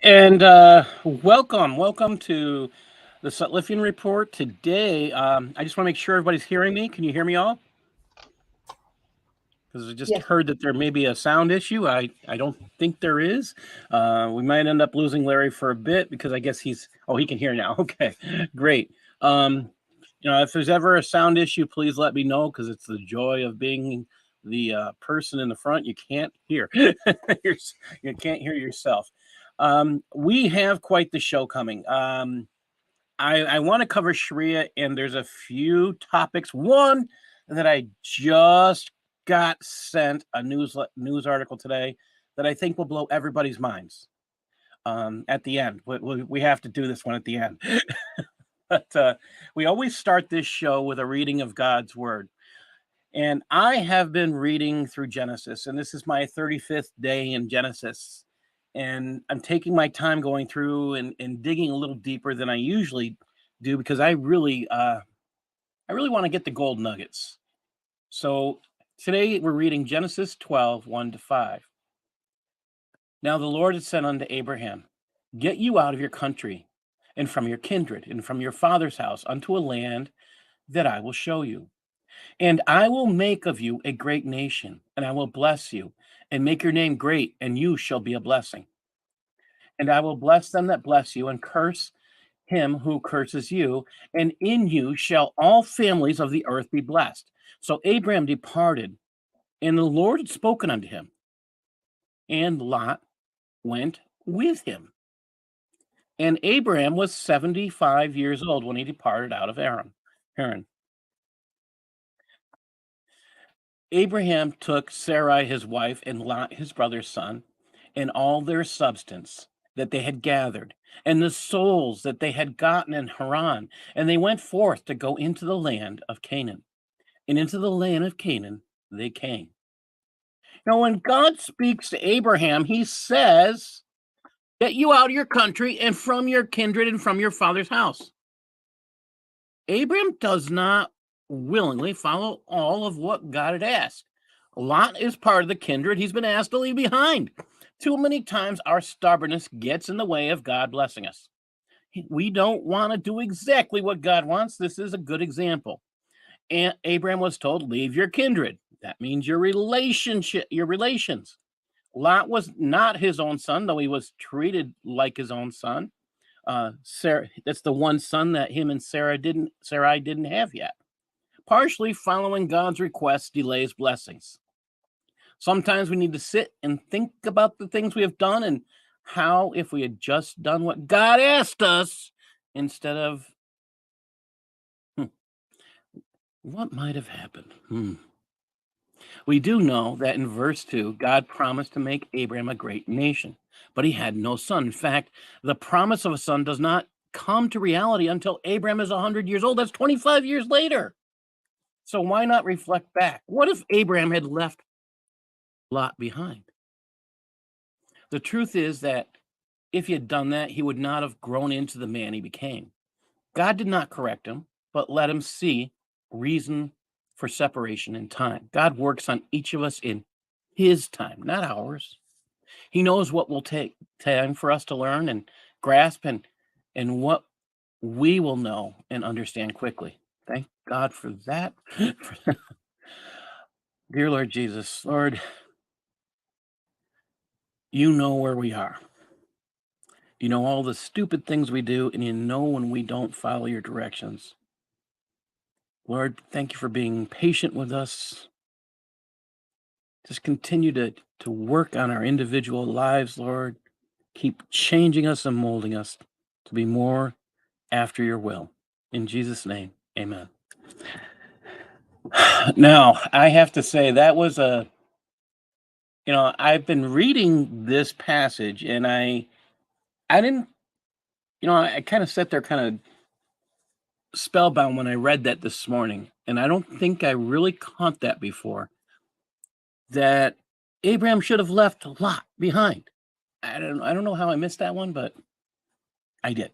And welcome to the Sutliffian report. Today, I just want to make sure everybody's hearing me. Can you hear me all? Because I just Yes. heard that there may be a sound issue. I don't think there is. We might end up losing Larry for a bit because I guess he can hear now. Okay, great. Um, if there's ever a sound issue, please let me know because it's the joy of being the person in the front. You can't hear. You can't hear yourself. We have quite the show coming. I want to cover Shariah, and there's a few topics. One that I just got sent a news article today that I think will blow everybody's minds. At the end, we have to do this one at the end. But we always start this show with a reading of God's word. And I have been reading through Genesis, and this is my 35th day in Genesis. And I'm taking my time going through and digging a little deeper than I usually do because I really want to get the gold nuggets. So today we're reading Genesis 12, 1 to 5. Now the Lord had said unto Abraham, get you out of your country and from your kindred and from your father's house unto a land that I will show you. And I will make of you a great nation, and I will bless you, and make your name great, and you shall be a blessing. And I will bless them that bless you, and curse him who curses you, and in you shall all families of the earth be blessed. So Abraham departed, and the Lord had spoken unto him, and Lot went with him. And Abraham was 75 years old when he departed out of Haran. Abraham took Sarai his wife and Lot his brother's son, and all their substance that they had gathered, and the souls that they had gotten in Haran, and they went forth to go into the land of Canaan. And into the land of Canaan they came. Now, when God speaks to Abraham, he says, get you out of your country and from your kindred and from your father's house. Abraham does not willingly follow all of what God had asked. Lot is part of the kindred he's been asked to leave behind. Too many times our stubbornness gets in the way of God blessing us. We don't want to do exactly what God wants. This is a good example. And Abraham was told, leave your kindred. That means your relations. Lot was not his own son, though he was treated like his own son. Sarah, that's the one son that him and Sarai didn't have yet. Partially following God's request delays blessings. Sometimes we need to sit and think about the things we have done and how if we had just done what God asked us instead of what might have happened. We do know that in verse 2, God promised to make Abraham a great nation, but he had no son. In fact, the promise of a son does not come to reality until Abraham is 100 years old. That's 25 years later. So why not reflect back? What if Abraham had left Lot behind? The truth is that if he had done that, he would not have grown into the man he became. God did not correct him, but let him see reason for separation in time. God works on each of us in his time, not ours. He knows what will take time for us to learn and grasp and what we will know and understand quickly. Thank God for that. Dear Lord Jesus, Lord, you know where we are. You know all the stupid things we do, and you know when we don't follow your directions. Lord, thank you for being patient with us. Just continue to work on our individual lives, Lord. Keep changing us and molding us to be more after your will. In Jesus' name, amen. Now, I have to say that was I've been reading this passage and I didn't, I kind of sat there kind of spellbound when I read that this morning. And I don't think I really caught that before, that Abraham should have left Lot behind. I don't know how I missed that one, but I did.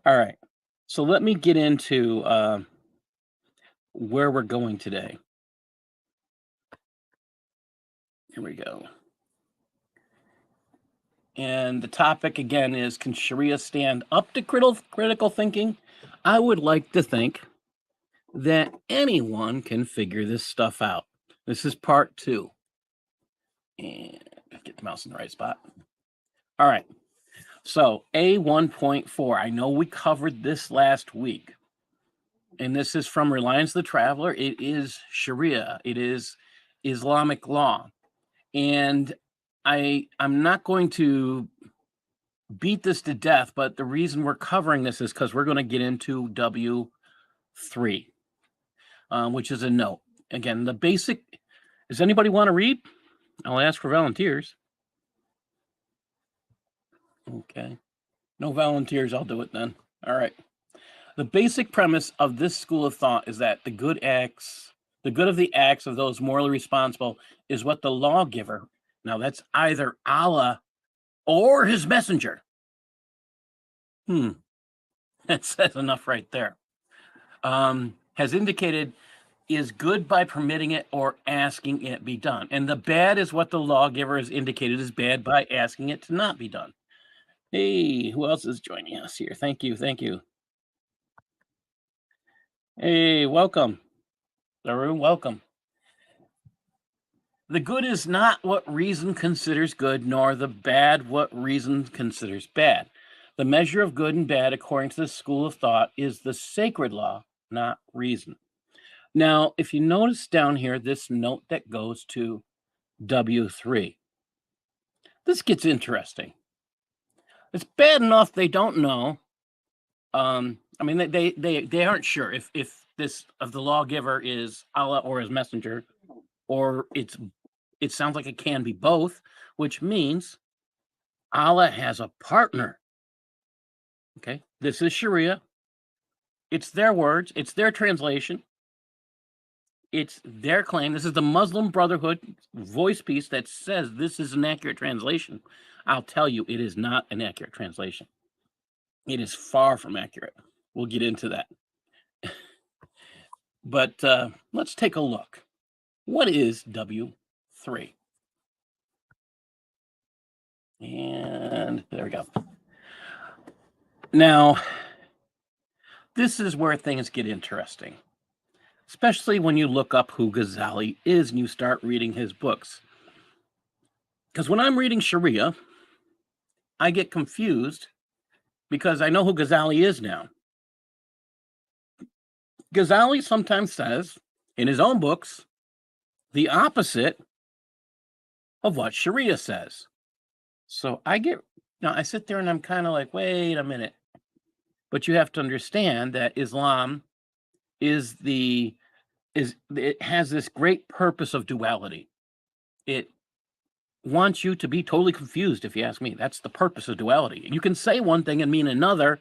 All right. So let me get into where we're going today. Here we go. And the topic again is, can Sharia stand up to critical thinking? I would like to think that anyone can figure this stuff out. This is part 2. And get the mouse in the right spot. All right. So A1.4, I know we covered this last week. And this is from Reliance the Traveler. It is Sharia. It is Islamic law. And I'm not going to beat this to death, but the reason we're covering this is because we're going to get into W3, which is a note. Again, the basic. Does anybody want to read? I'll ask for volunteers. Okay. No volunteers. I'll do it then. All right. The basic premise of this school of thought is that the good of the acts of those morally responsible is what the lawgiver, now that's either Allah or his messenger. That says enough right there. Has indicated is good by permitting it or asking it be done. And the bad is what the lawgiver has indicated is bad by asking it to not be done. Hey, who else is joining us here? Thank you. Hey, welcome. Arun, welcome. The good is not what reason considers good, nor the bad what reason considers bad. The measure of good and bad, according to the school of thought, is the sacred law, not reason. Now, if you notice down here, this note that goes to W3, this gets interesting. It's bad enough they don't know. I mean, they aren't sure if the lawgiver is Allah or his messenger, or it sounds like it can be both, which means Allah has a partner. Okay, this is Sharia. It's their words. It's their translation. It's their claim. This is the Muslim Brotherhood voice piece that says this is an accurate translation. I'll tell you, it is not an accurate translation. It is far from accurate. We'll get into that. But let's take a look. What is W3? And there we go. Now, this is where things get interesting, especially when you look up who Ghazali is and you start reading his books. Because when I'm reading Sharia, I get confused because I know who Ghazali is now. Ghazali sometimes says in his own books the opposite of what Sharia says. So I sit there and I'm kind of like, wait a minute. But you have to understand that Islam it has this great purpose of duality. It wants you to be totally confused, if you ask me. That's the purpose of duality. You can say one thing and mean another.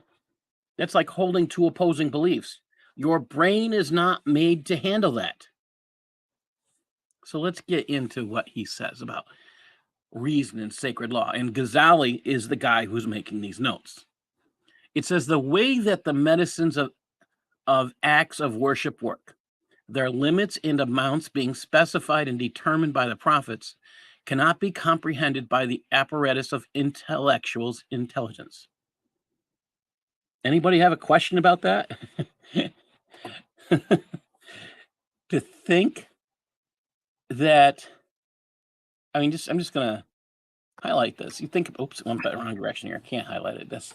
That's like holding two opposing beliefs. Your brain is not made to handle that. So let's get into what he says about reason and sacred law. And Ghazali is the guy who's making these notes. It says the way that the medicines of acts of worship work, their limits and amounts being specified and determined by the prophets, cannot be comprehended by the apparatus of intellectuals' intelligence. Anybody have a question about that? To think that, I'm just going to highlight this. You think, oops, I went the wrong direction here. I can't highlight it. That's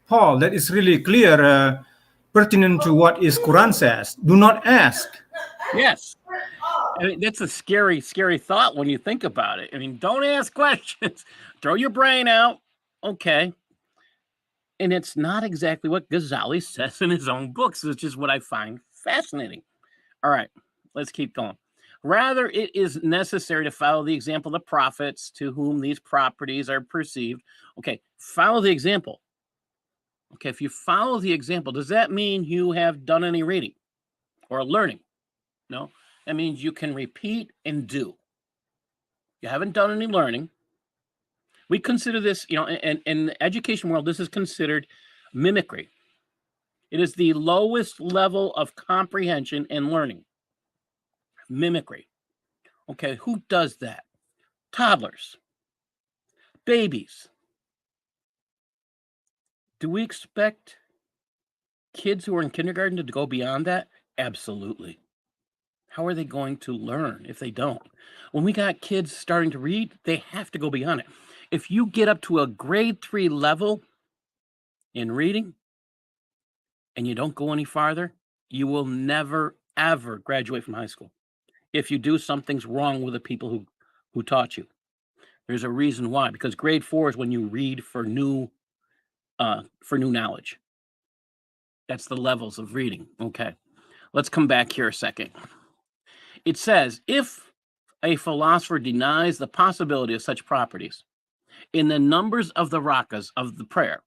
Paul, that is really clear, pertinent to what is Quran says. Do not ask. Yes. I mean, that's a scary thought when you think about it. I mean, don't ask questions. Throw your brain out. Okay. And it's not exactly what Ghazali says in his own books, which is what I find fascinating. All right, let's keep going. Rather, it is necessary to follow the example of the prophets to whom these properties are perceived. Okay, follow the example. Okay, if you follow the example, does that mean you have done any reading or learning? No, that means you can repeat and do. You haven't done any learning. We consider this, in the education world, this is considered mimicry. It is the lowest level of comprehension and learning. Mimicry. Okay, who does that? Toddlers. Babies. Do we expect kids who are in kindergarten to go beyond that? Absolutely. How are they going to learn if they don't? When we got kids starting to read, they have to go beyond it. If you get up to a grade 3 level in reading and you don't go any farther, you will never, ever graduate from high school. If you do, something's wrong with the people who taught you. There's a reason why, because grade 4 is when you read for new knowledge. That's the levels of reading. Okay, let's come back here a second. It says, if a philosopher denies the possibility of such properties in the numbers of the rakas of the prayer,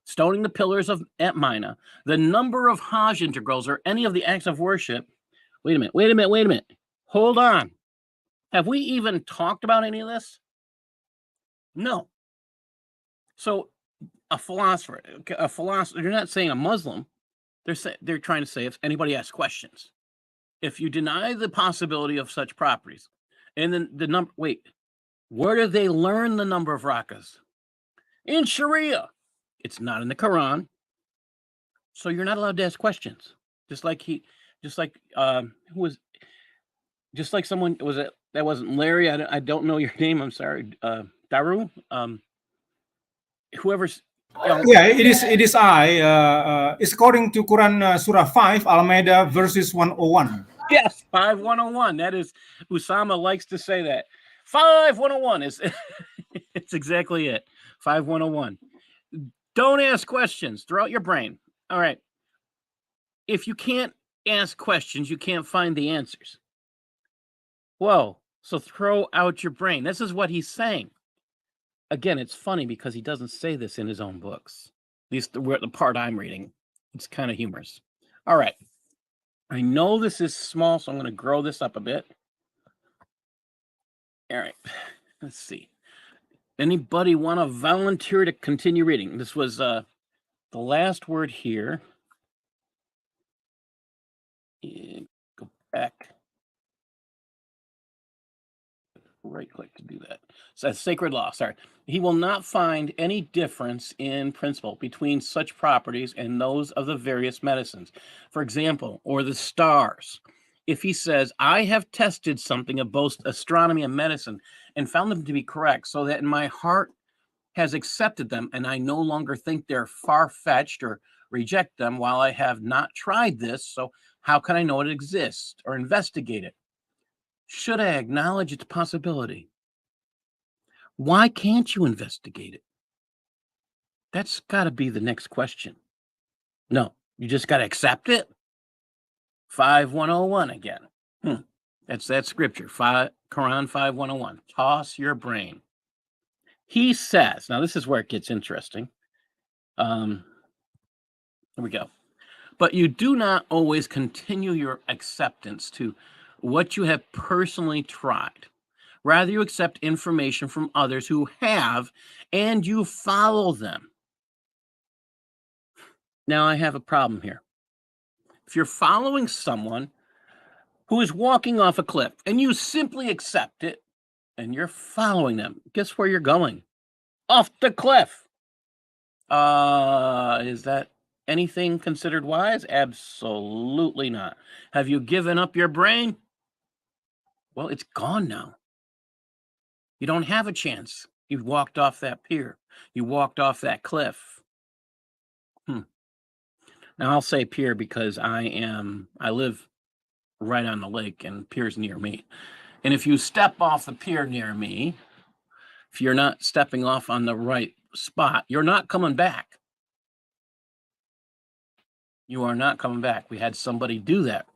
stoning the pillars at Mina, the number of Hajj integrals, or any of the acts of worship. Wait a minute. Hold on. Have we even talked about any of this? No. So a philosopher, they're not saying a Muslim. They're trying to say if anybody asks questions. If you deny the possibility of such properties, and then the number, where do they learn the number of rakas? In Shariah. It's not in the Quran. So you're not allowed to ask questions. Just like someone, was it, that wasn't Larry. I don't know your name. I'm sorry. Daru. Whoever's, Yeah, it is I. It's according to Quran Surah 5, Al-Ma'idah, verses 101. Yes, 5101. That is, Usama likes to say that. 5101 is, it's exactly it. 5101. Don't ask questions. Throw out your brain. All right. If you can't ask questions, you can't find the answers. Whoa. So throw out your brain. This is what he's saying. Again, it's funny because he doesn't say this in his own books. At least the part I'm reading. It's kind of humorous. All right. I know this is small, so I'm going to grow this up a bit. All right. Let's see. Anybody want to volunteer to continue reading? This was the last word here. Go back. Right click to do that. So that's sacred law. Sorry. He will not find any difference in principle between such properties and those of the various medicines. For example, or the stars. If he says, I have tested something of both astronomy and medicine and found them to be correct, so that in my heart has accepted them, and I no longer think they're far-fetched or reject them, while I have not tried this, so how can I know it exists or investigate it? Should I acknowledge its possibility? Why can't you investigate it? That's got to be the next question. No, you just got to accept it. 5101 again. That's that scripture. Quran 5101. Toss your brain. He says, now this is where it gets interesting. Here we go. But you do not always continue your acceptance to what you have personally tried. Rather, you accept information from others who have, and you follow them. Now, I have a problem here. If you're following someone who is walking off a cliff and you simply accept it and you're following them, guess where you're going? Off the cliff. Is that anything considered wise? Absolutely not. Have you given up your brain? Well, it's gone now. You don't have a chance. You walked off that pier. You walked off that cliff. Now I'll say pier because I live right on the lake and pier's near me. And if you step off the pier near me, if you're not stepping off on the right spot, you're not coming back. You are not coming back. We had somebody do that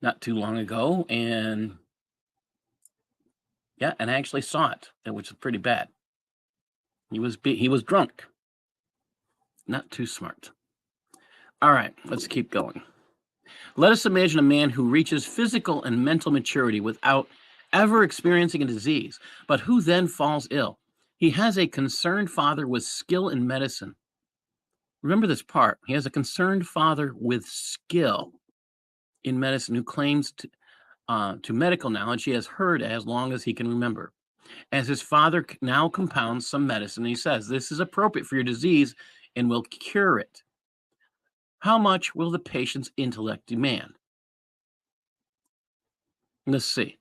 not too long ago, and I actually saw it, which was pretty bad. He was drunk. Not too smart. All right, let's keep going. Let us imagine a man who reaches physical and mental maturity without ever experiencing a disease, but who then falls ill. He has a concerned father with skill in medicine. Remember this part. He has a concerned father with skill in medicine who claims to medical knowledge he has heard as long as he can remember. as his father now compounds some medicine. He says, this is appropriate for your disease and will cure it. How much will the patient's intellect demand? Let's see.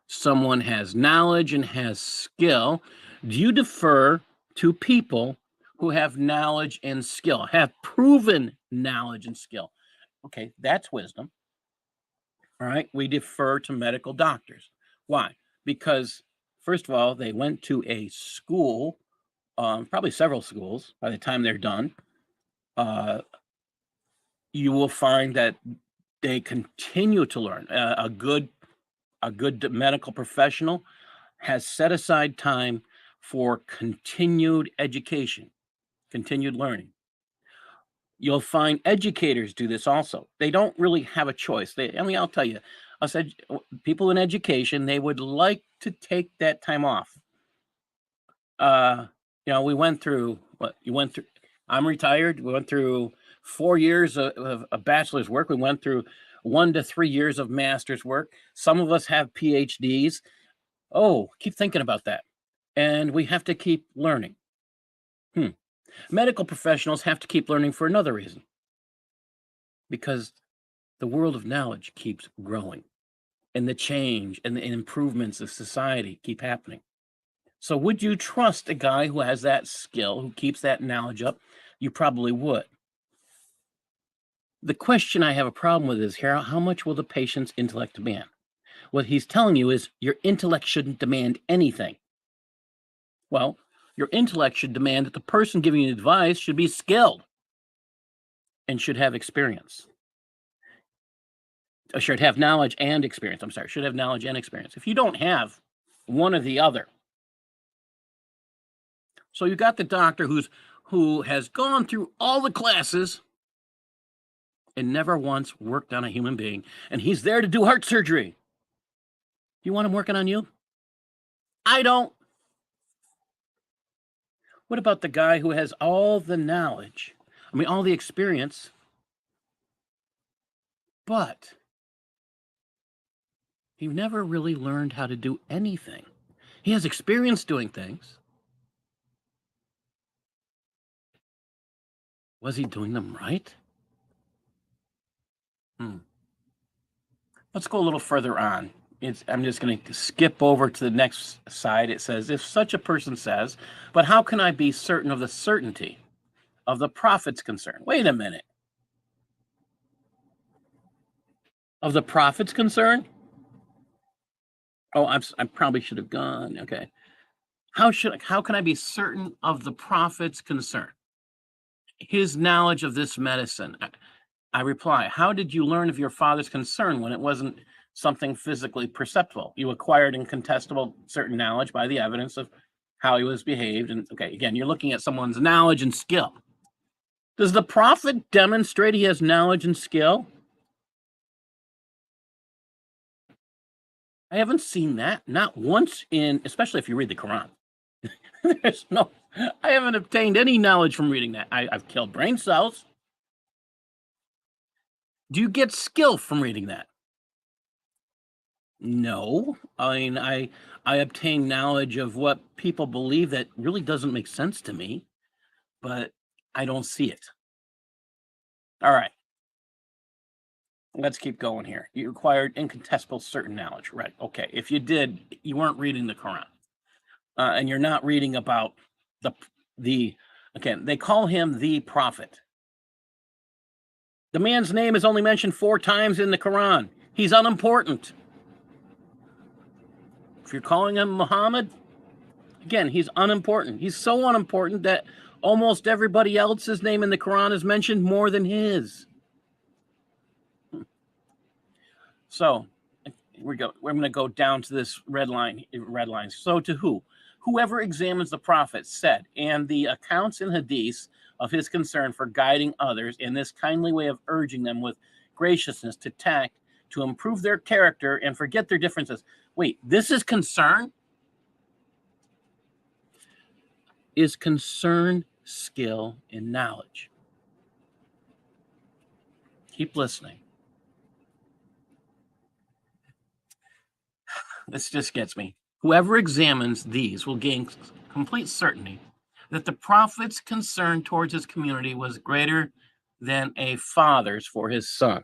Someone has knowledge and has skill. Do you defer to people who have knowledge and skill, have proven knowledge and skill? Okay, that's wisdom. All right, we defer to medical doctors. Why? Because, first of all, they went to a school, probably several schools by the time they're done. You will find that they continue to learn. A good medical professional has set aside time for continued education, continued learning. You'll find educators do this also. They don't really have a choice. I'll tell you, I said people in education, they would like to take that time off. We went through what you went through. I'm retired. We went through 4 years of a bachelor's work. We went through 1 to 3 years of master's work. Some of us have PhDs. Oh, keep thinking about that. And we have to keep learning. Medical professionals have to keep learning for another reason. Because the world of knowledge keeps growing. And the change and the improvements of society keep happening. So would you trust a guy who has that skill, who keeps that knowledge up? You probably would. The question I have a problem with is here, how much will the patient's intellect demand? What he's telling you is your intellect shouldn't demand anything. Well, your intellect should demand that the person giving you advice should be skilled and should have experience. Or should have knowledge and experience. Should have knowledge and experience. If you don't have one or the other. So you got the doctor who has gone through all the classes and never once worked on a human being, and he's there to do heart surgery. You want him working on you? I don't. What about the guy who has all the knowledge? All the experience, but he never really learned how to do anything. He has experience doing things. Was he doing them right? Let's go a little further on. I'm just going to skip over to the next side. It says, if such a person says, but how can I be certain of the certainty of the prophet's concern? Wait a minute. Of the prophet's concern? Oh, I probably should have gone. Okay. How can I be certain of the prophet's concern? His knowledge of this medicine. I reply, how did you learn of your father's concern when it wasn't something physically perceptible? You acquired incontestable certain knowledge by the evidence of how he was behaved. And okay, again, you're looking at someone's knowledge and skill. Does the prophet demonstrate he has knowledge and skill? I haven't seen that, not once especially if you read the Quran. I haven't obtained any knowledge from reading that. I've killed brain cells. Do you get skill from reading that? No. I obtain knowledge of what people believe that really doesn't make sense to me, but I don't see it. All right. Let's keep going here. You acquired incontestable certain knowledge, right? Okay. If you did, you weren't reading the Quran. And you're not reading about again, they call him the prophet. The man's name is only mentioned 4 times in the Quran. He's unimportant. If you're calling him Muhammad, again, he's unimportant. He's so unimportant that almost everybody else's name in the Quran is mentioned more than his. So we're going to go down to this red line. So to who? Whoever examines the prophet said, and the accounts in hadith of his concern for guiding others in this kindly way of urging them with graciousness to tact, to improve their character and forget their differences. Wait, this is concern? Is concern skill and knowledge? Keep listening. This just gets me. Whoever examines these will gain complete certainty that the prophet's concern towards his community was greater than a father's for his son.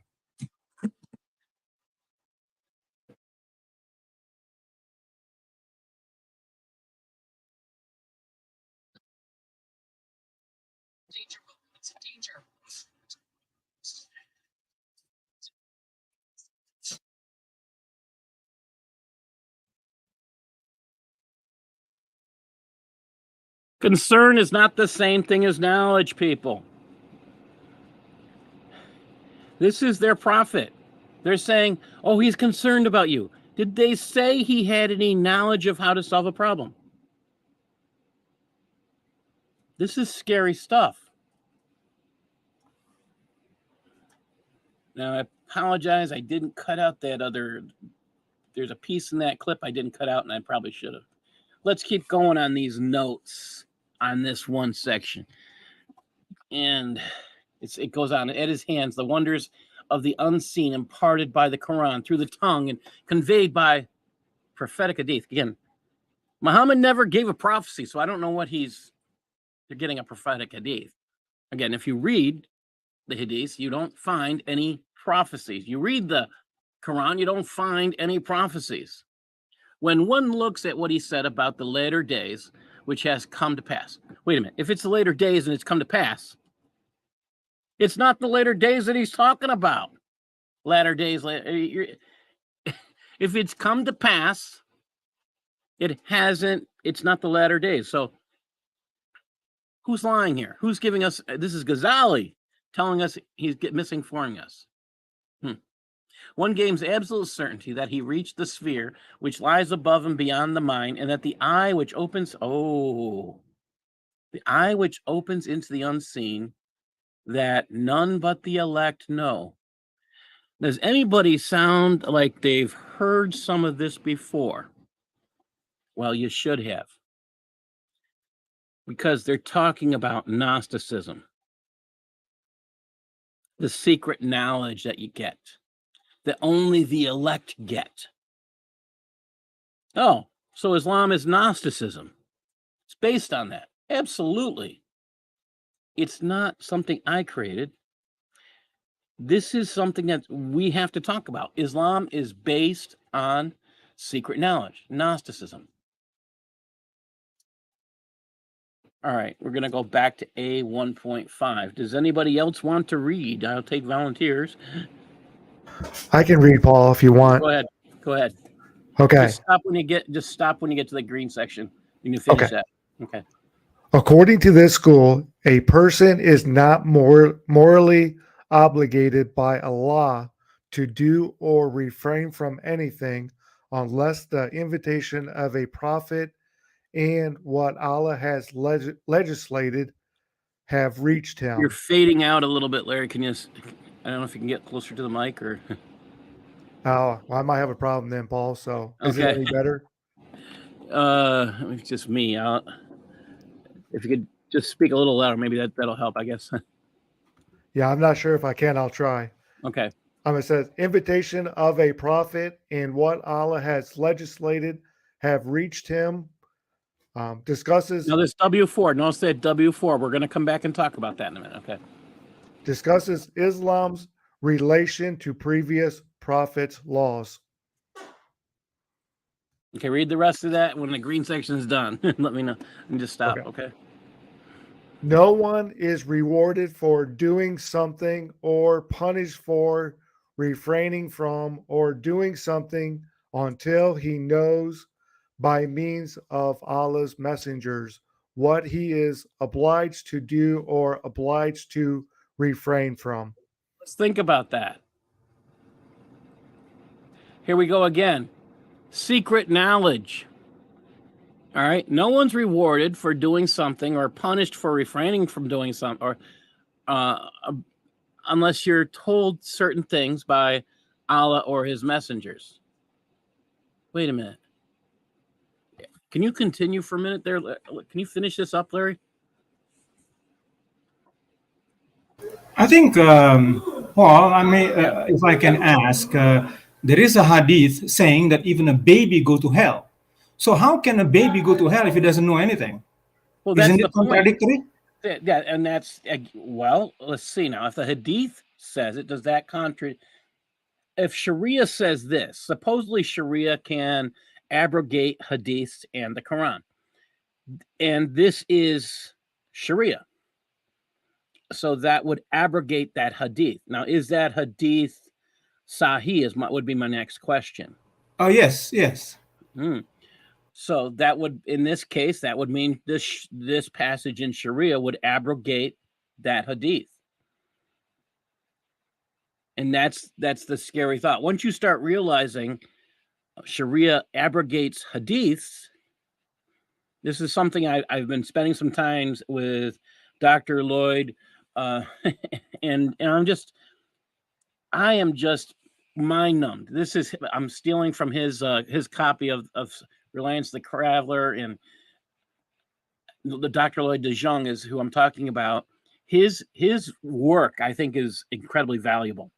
Concern is not the same thing as knowledge, people. This is their prophet. They're saying, oh, he's concerned about you. Did they say he had any knowledge of how to solve a problem? This is scary stuff. Now, I apologize. I didn't cut out that other. There's a piece in that clip I didn't cut out, and I probably should have. Let's keep going on these notes on this one section. And it goes on. At his hands, the wonders of the unseen imparted by the Quran through the tongue and conveyed by prophetic hadith. Again, Muhammad never gave a prophecy, so I don't know what they're getting a prophetic hadith. Again, if you read the hadiths, you don't find any prophecies. You read the Quran, you don't find any prophecies. When one looks at what he said about the later days, which has come to pass. Wait a minute. If it's the later days and it's come to pass, it's not the later days that he's talking about. Latter days. If it's come to pass, it's not the latter days. So who's lying here? Who's giving us, this is Ghazali telling us he's misinforming us. One gains absolute certainty that he reached the sphere which lies above and beyond the mind, and that the eye which opens into the unseen, that none but the elect know. Does anybody sound like they've heard some of this before? Well, you should have. Because they're talking about Gnosticism. The secret knowledge that you get. That only the elect get. Oh, so Islam is Gnosticism. It's based on that. Absolutely. It's not something I created. This is something that we have to talk about. Islam is based on secret knowledge, Gnosticism. All right, we're going to go back to A1.5. Does anybody else want to read? I'll take volunteers. I can read, Paul, if you want. Go ahead. Okay. Just stop when you get to the green section. You can finish that. Okay. According to this school, a person is not morally obligated by Allah to do or refrain from anything unless the invitation of a prophet and what Allah has legislated have reached him. You're fading out a little bit, Larry. Can you? I don't know if you can get closer to the mic or. Oh, well, I might have a problem then, Paul. So is it any better? It's just me. If you could just speak a little louder, maybe that'll help, I guess. Yeah, I'm not sure if I can. I'll try. Okay. It says, invitation of a prophet and what Allah has legislated have reached him. Discusses. No, this W4. Notice that W4. We're going to come back and talk about that in a minute. Okay. Discusses Islam's relation to previous prophets' laws. Okay, read the rest of that when the green section is done. Let me know. And just stop. Okay. No one is rewarded for doing something or punished for refraining from or doing something until he knows by means of Allah's messengers what he is obliged to do or obliged to refrain from. Let's think about that. Here we go again. Secret knowledge. All right. No one's rewarded for doing something or punished for refraining from doing something, or unless you're told certain things by Allah or his messengers. Wait a minute. Can you continue for a minute there? Can you finish this up, Larry? I think, Paul, if I can ask, there is a hadith saying that even a baby go to hell. So how can a baby go to hell if he doesn't know anything? Well, that's Isn't the it point. contradictory? Yeah, and that's well. Let's see now. If the Hadith says it, does that contradict? If Sharia says this, supposedly Sharia can abrogate Hadiths and the Quran, and this is Sharia, so that would abrogate that Hadith. Now, is that Hadith Sahih? Would be my next question. Oh, yes, yes. So that would, in this case, that would mean this passage in Sharia would abrogate that Hadith. And that's the scary thought. Once you start realizing Sharia abrogates Hadiths, this is something I've been spending some time with Dr. Lloyd, and I am just mind numbed. I'm stealing from his copy of Reliance the Traveler, and the Dr. Lloyd de Jong is who I'm talking about. His work, I think, is incredibly valuable.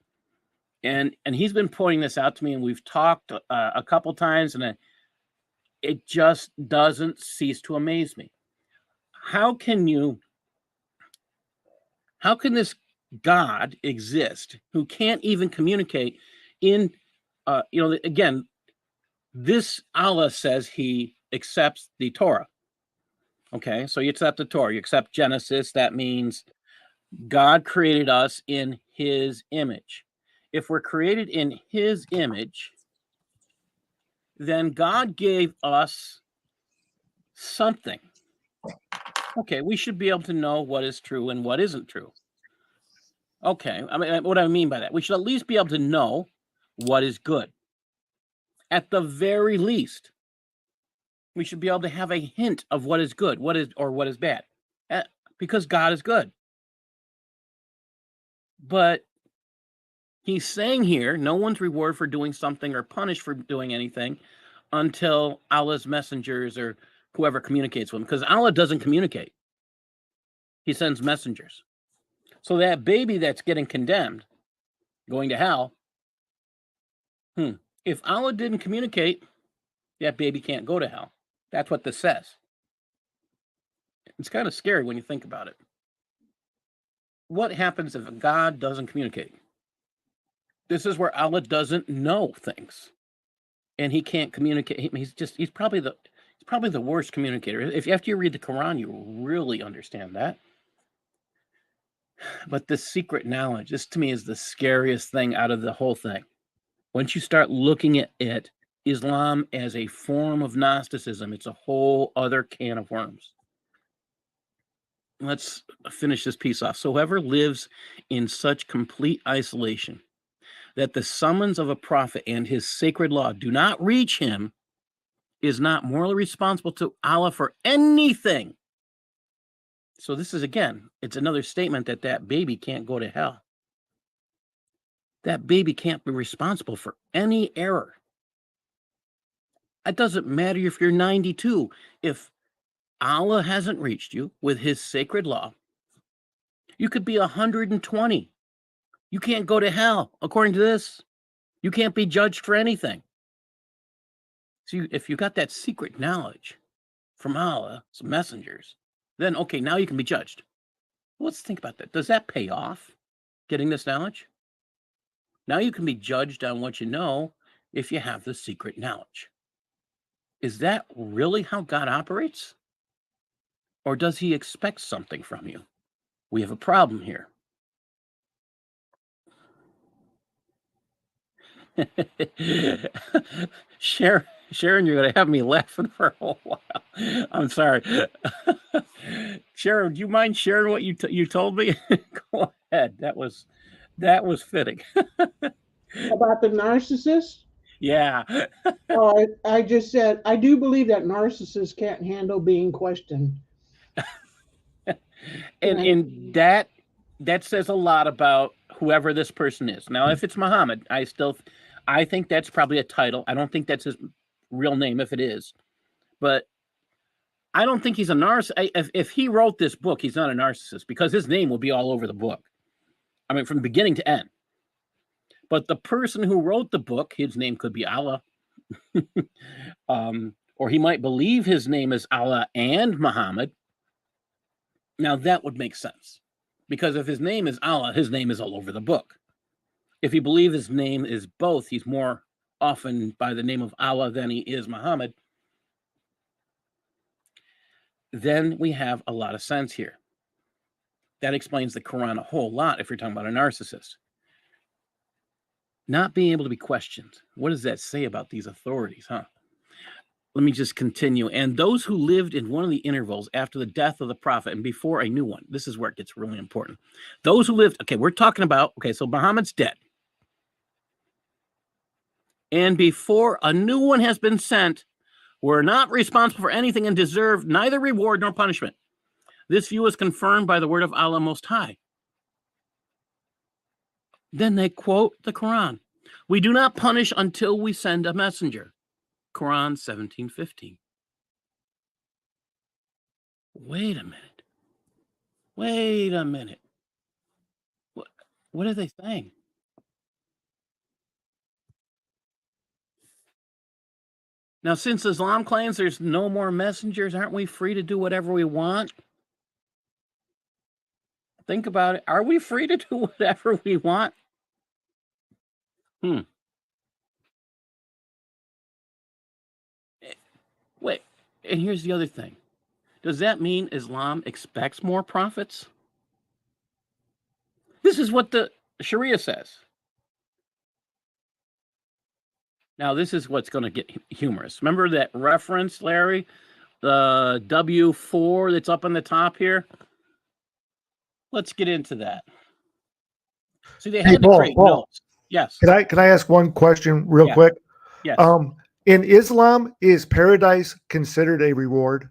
And he's been pointing this out to me, and we've talked a couple times, and it just doesn't cease to amaze me. How can this God exist who can't even communicate in, again, this Allah says he accepts the Torah. Okay, so you accept the Torah, you accept Genesis. That means God created us in his image. If we're created in his image, then God gave us something. Okay, we should be able to know what is true and what isn't true. Okay, I mean, what do I mean by that? We should at least be able to know what is good. At the very least, we should be able to have a hint of what is good, what is bad, because God is good. But he's saying here, no one's rewarded for doing something or punished for doing anything until Allah's messengers or whoever communicates with him, because Allah doesn't communicate. He sends messengers. So that baby that's getting condemned, going to hell, if Allah didn't communicate, that baby can't go to hell. That's what this says. It's kind of scary when you think about it. What happens if God doesn't communicate? This is where Allah doesn't know things, and he can't communicate. He's probably the worst communicator. If after you read the Quran, you really understand that. But the secret knowledge, this to me is the scariest thing out of the whole thing. Once you start looking at it, Islam as a form of Gnosticism, it's a whole other can of worms. Let's finish this piece off. So whoever lives in such complete isolation that the summons of a prophet and his sacred law do not reach him is not morally responsible to Allah for anything. So this is, again, it's another statement that baby can't go to hell. That baby can't be responsible for any error. It doesn't matter if you're 92. If Allah hasn't reached you with his sacred law, you could be 120. You can't go to hell. According to this, you can't be judged for anything. So if you got that secret knowledge from Allah, some messengers, then okay, now you can be judged. Well, let's think about that. Does that pay off, getting this knowledge? Now you can be judged on what you know if you have the secret knowledge. Is that really how God operates? Or does he expect something from you? We have a problem here. Sharon, you're going to have me laughing for a while. I'm sorry. Sharon, do you mind sharing what you told me? Go ahead. That was fitting. About the narcissist? Yeah. Oh, I just said, I do believe that narcissists can't handle being questioned. And that says a lot about whoever this person is. Now, if it's Muhammad, I think that's probably a title. I don't think that's his real name, if it is. But I don't think he's a narcissist. If he wrote this book, he's not a narcissist, because his name will be all over the book. I mean, from beginning to end. But the person who wrote the book, his name could be Allah, or he might believe his name is Allah and Muhammad. Now that would make sense, because if his name is Allah, his name is all over the book. If you believe his name is both, he's more often by the name of Allah than he is Muhammad, then we have a lot of sense here. That explains the Quran a whole lot if you're talking about a narcissist. Not being able to be questioned. What does that say about these authorities, huh? Let me just continue. And those who lived in one of the intervals after the death of the prophet and before a new one. This is where it gets really important. Those who lived, okay, we're talking about, okay, so Muhammad's dead. And before a new one has been sent, were not responsible for anything and deserve neither reward nor punishment. This view is confirmed by the word of Allah Most High. Then they quote the Quran. We do not punish until we send a messenger. Quran 17:15. Wait a minute. Wait a minute. What are they saying? Now, since Islam claims there's no more messengers, aren't we free to do whatever we want? Think about it. Are we free to do whatever we want? Wait, and here's the other thing. Does that mean Islam expects more prophets? This is what the Shariah says. Now, this is what's going to get humorous. Remember that reference, Larry? The W4 that's up on the top here? Let's get into that. See, they had to create notes. Yes. Can I ask one question real quick? Yes. In Islam, is paradise considered a reward?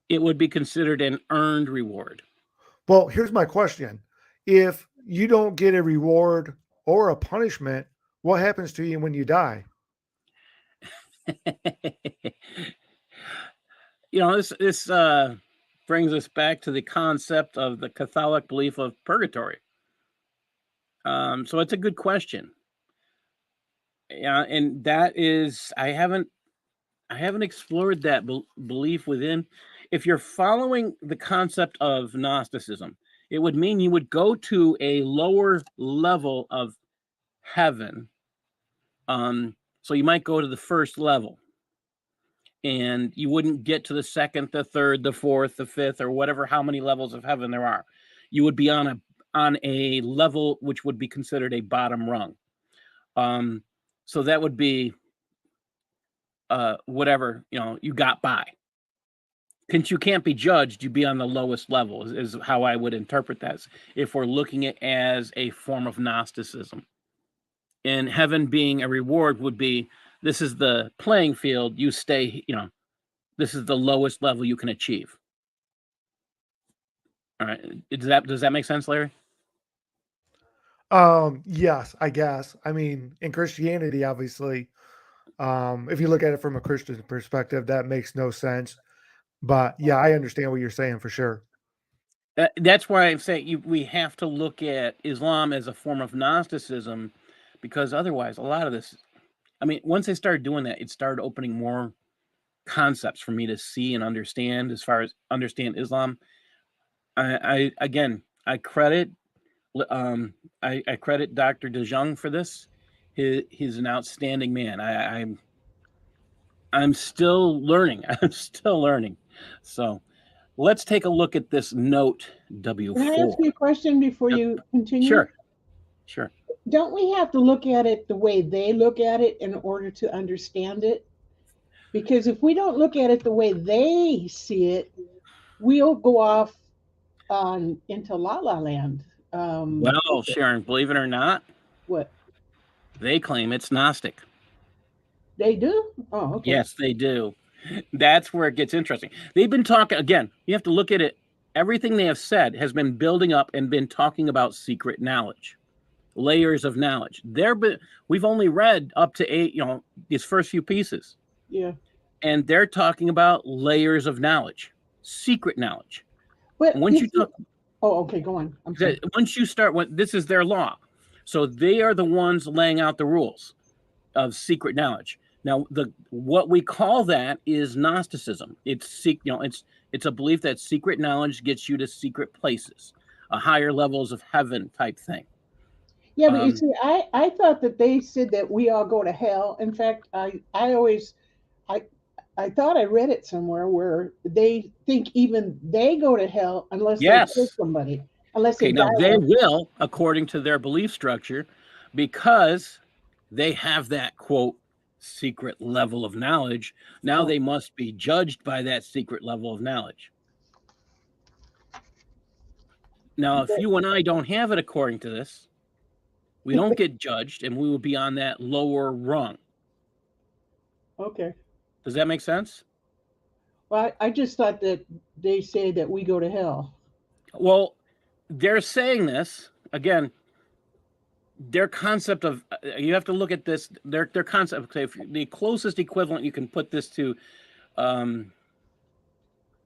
It would be considered an earned reward. Well, here's my question. If you don't get a reward or a punishment, what happens to you when you die? This brings us back to the concept of the Catholic belief of purgatory. So it's a good question. Yeah, and that is, I haven't explored that belief within. If you're following the concept of Gnosticism, it would mean you would go to a lower level of heaven. So you might go to the first level, and you wouldn't get to the second, the third, the fourth, the fifth, or whatever, how many levels of heaven there are. You would be on a level which would be considered a bottom rung. So that would be whatever, you got by. Since you can't be judged, you'd be on the lowest level, is how I would interpret that, if we're looking at it as a form of Gnosticism. And heaven being a reward would be, this is the playing field, you stay, this is the lowest level you can achieve. All right. Does that make sense, Larry? Yes, I guess. I mean, in Christianity, obviously, if you look at it from a Christian perspective, that makes no sense. But yeah, I understand what you're saying for sure. That's why I'm saying we have to look at Islam as a form of Gnosticism, because otherwise, a lot of this, once they started doing that, it started opening more concepts for me to see and understand as far as understand Islam. I credit I credit Dr. DeJong for this. He's an outstanding man. I'm still learning. I'm still learning. So let's take a look at this note W4. Can I ask you a question before you continue? Sure. Don't we have to look at it the way they look at it in order to understand it? Because if we don't look at it the way they see it, we'll go off into La La Land. Well, Sharon, believe it or not, what? They claim it's Gnostic. They do? Oh, okay. Yes, they do. That's where it gets interesting. They've been talking, again, you have to look at it. Everything they have said has been building up and been talking about secret knowledge, layers of knowledge. We've only read up to 8, these first few pieces. Yeah. And they're talking about layers of knowledge, secret knowledge. But once you talk, oh, okay, go on. I'm sorry. Once you start, this is their law. So they are the ones laying out the rules of secret knowledge. Now, what we call that is Gnosticism. It's it's a belief that secret knowledge gets you to secret places, higher levels of heaven type thing. Yeah, but you see, I thought that they said that we all go to hell. In fact, I always I I thought I read it somewhere where they think even they go to hell unless they kill Yes. somebody, unless they Okay. Now die. they will, according to their belief structure, because they have that quote secret level of knowledge. Now Oh, they must be judged by that secret level of knowledge. Now, if you and I don't have it according to this, we don't get judged and we will be on that lower rung. okay. Does that make sense? Well, I just thought that they say that we go to hell. Well, they're saying this again. Their concept of you have to look at this. Their concept. Okay, if the closest equivalent you can put this to.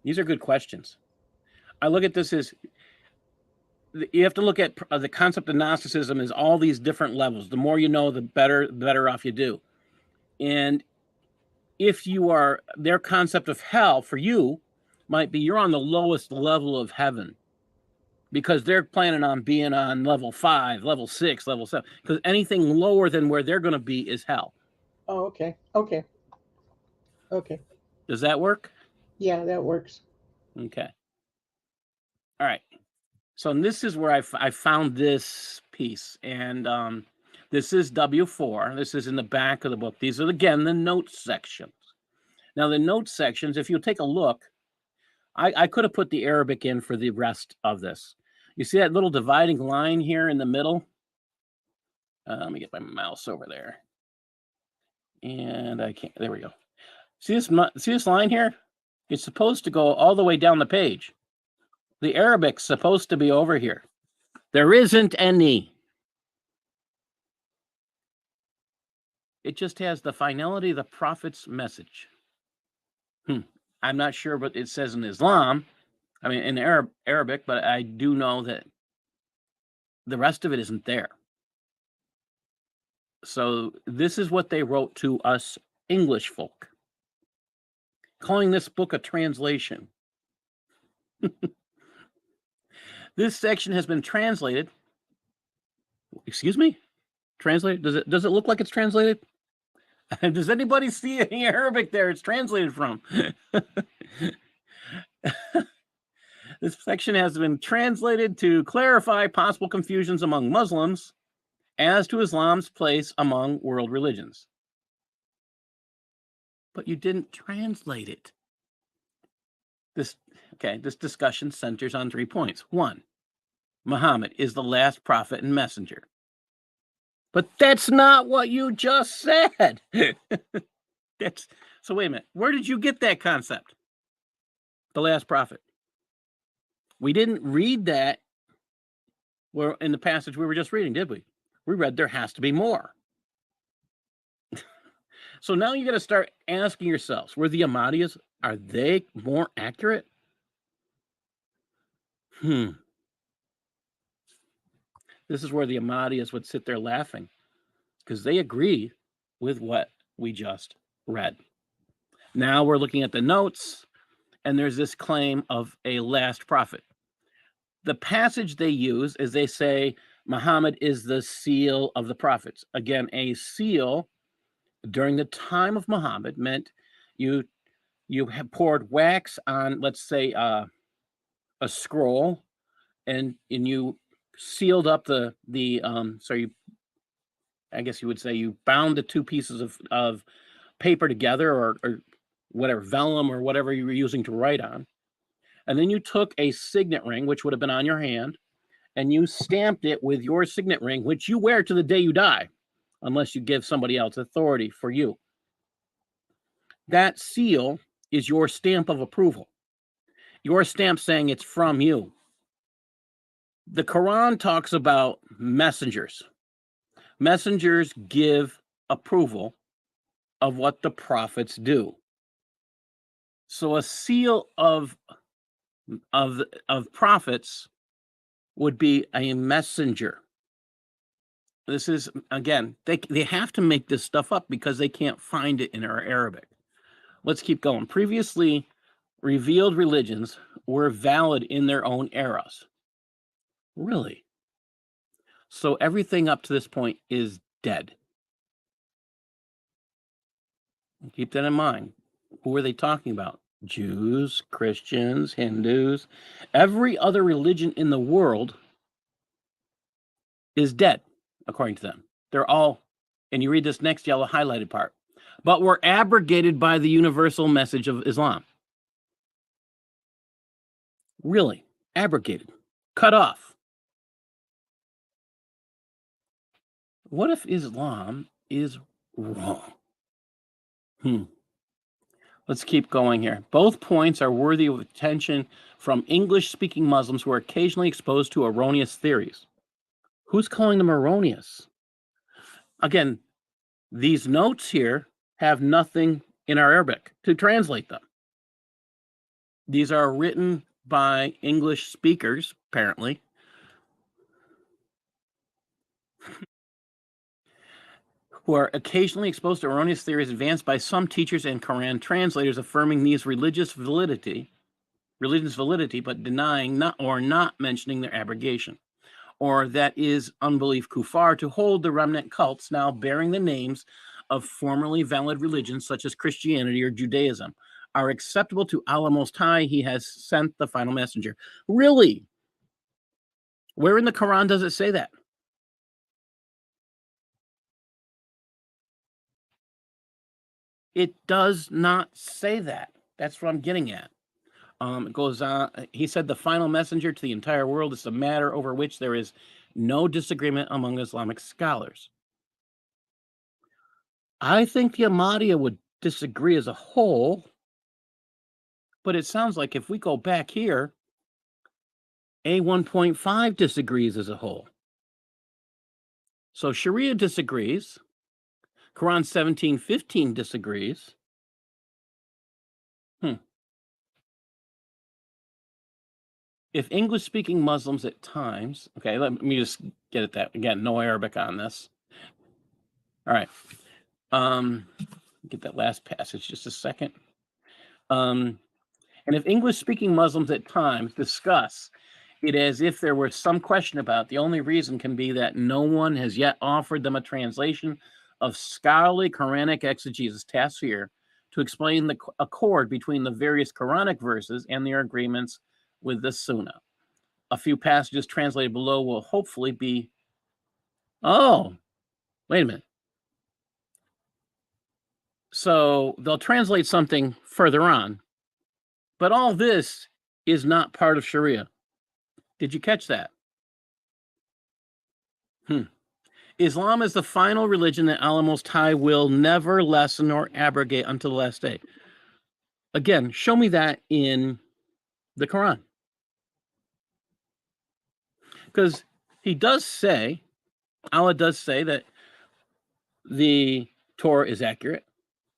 These are good questions. I look at this as you have to look at the concept of Gnosticism as all these different levels. The more you know, the better off you do. And if you are, their concept of hell for you might be you're on the lowest level of heaven because they're planning on being on level 5, level 6, level 7. Because anything lower than where they're going to be is hell. Oh, okay. Okay. Okay. Does that work? Yeah, that works. Okay. All right. So this is where I found this piece. And this is W4. This is in the back of the book. These are, again, the notes sections. Now, the notes sections, if you take a look, I could have put the Arabic in for the rest of this. You see that little dividing line here in the middle? Let me get my mouse over there. And I can't, there we go. See this line here? It's supposed to go all the way down the page. The Arabic's supposed to be over here. There isn't any. It just has the finality of the prophet's message. I'm not sure what it says in Islam. I mean, in Arabic, but I do know that the rest of it isn't there. So this is what they wrote to us English folk, calling this book a translation. This section has been translated. Excuse me? Translated? Does it look like it's translated? Does anybody see any Arabic there it's translated from? This section has been translated to clarify possible confusions among Muslims as to Islam's place among world religions. But you didn't translate it. This discussion centers on 3 points. 1, Muhammad is the last prophet and messenger. But that's not what you just said. So wait a minute. Where did you get that concept? The last prophet. We didn't read that in the passage we were just reading, did we? We read there has to be more. So now you got to start asking yourselves, were the Ahmadiyas, are they more accurate? This is where the Ahmadiyas would sit there laughing because they agree with what we just read. Now we're looking at the notes, and there's this claim of a last prophet. The passage they use is they say Muhammad is the seal of the prophets. Again, a seal during the time of Muhammad meant you have poured wax on, let's say, a scroll, and you sealed up so you, I guess you would say, you bound the 2 pieces of paper together or whatever, vellum or whatever you were using to write on. And then you took a signet ring, which would have been on your hand, and you stamped it with your signet ring, which you wear to the day you die, unless you give somebody else authority for you. That seal is your stamp of approval. Your stamp saying it's from you. The Quran talks about messengers. Messengers give approval of what the prophets do. So a seal of prophets would be a messenger. This is, again, they have to make this stuff up because they can't find it in our Arabic. Let's keep going. Previously revealed religions were valid in their own eras. Really? So everything up to this point is dead. Keep that in mind. Who are they talking about? Jews, Christians, Hindus. Every other religion in the world is dead, according to them. They're all, and you read this next yellow highlighted part, but were abrogated by the universal message of Islam. Really? Abrogated. Cut off. What if Islam is wrong? Let's keep going here. Both points are worthy of attention from English-speaking Muslims who are occasionally exposed to erroneous theories. Who's calling them erroneous? Again, these notes here have nothing in our Arabic to translate them. These are written by English speakers, apparently. Who are occasionally exposed to erroneous theories advanced by some teachers and Quran translators affirming these religion's validity, but denying not mentioning their abrogation, or that is unbelief kuffar to hold the remnant cults now bearing the names of formerly valid religions such as Christianity or Judaism are acceptable to Allah Most High. He has sent the final messenger. Really? Where in the Quran does it say that? It does not say that. That's what I'm getting at. It goes on. He said the final messenger to the entire world is a matter over which there is no disagreement among Islamic scholars. I think the Ahmadiyya would disagree as a whole, but it sounds like if we go back here, A1.5 disagrees as a whole. So Shariah disagrees. Quran 17:15 disagrees. If English-speaking Muslims at times, okay, let me just get at that again. No Arabic on this. All right. Get that last passage just a second. And if English-speaking Muslims at times discuss it as if there was some question about it, the only reason can be that no one has yet offered them a translation of scholarly Quranic exegesis tafsir to explain the accord between the various Quranic verses and their agreements with the Sunnah. A few passages translated below will hopefully be. Oh, wait a minute. So they'll translate something further on, but all this is not part of Sharia. Did you catch that? Islam is the final religion that Allah Most High will never lessen or abrogate until the last day. Again, show me that in the Quran. Because he does say, Allah does say that the Torah is accurate.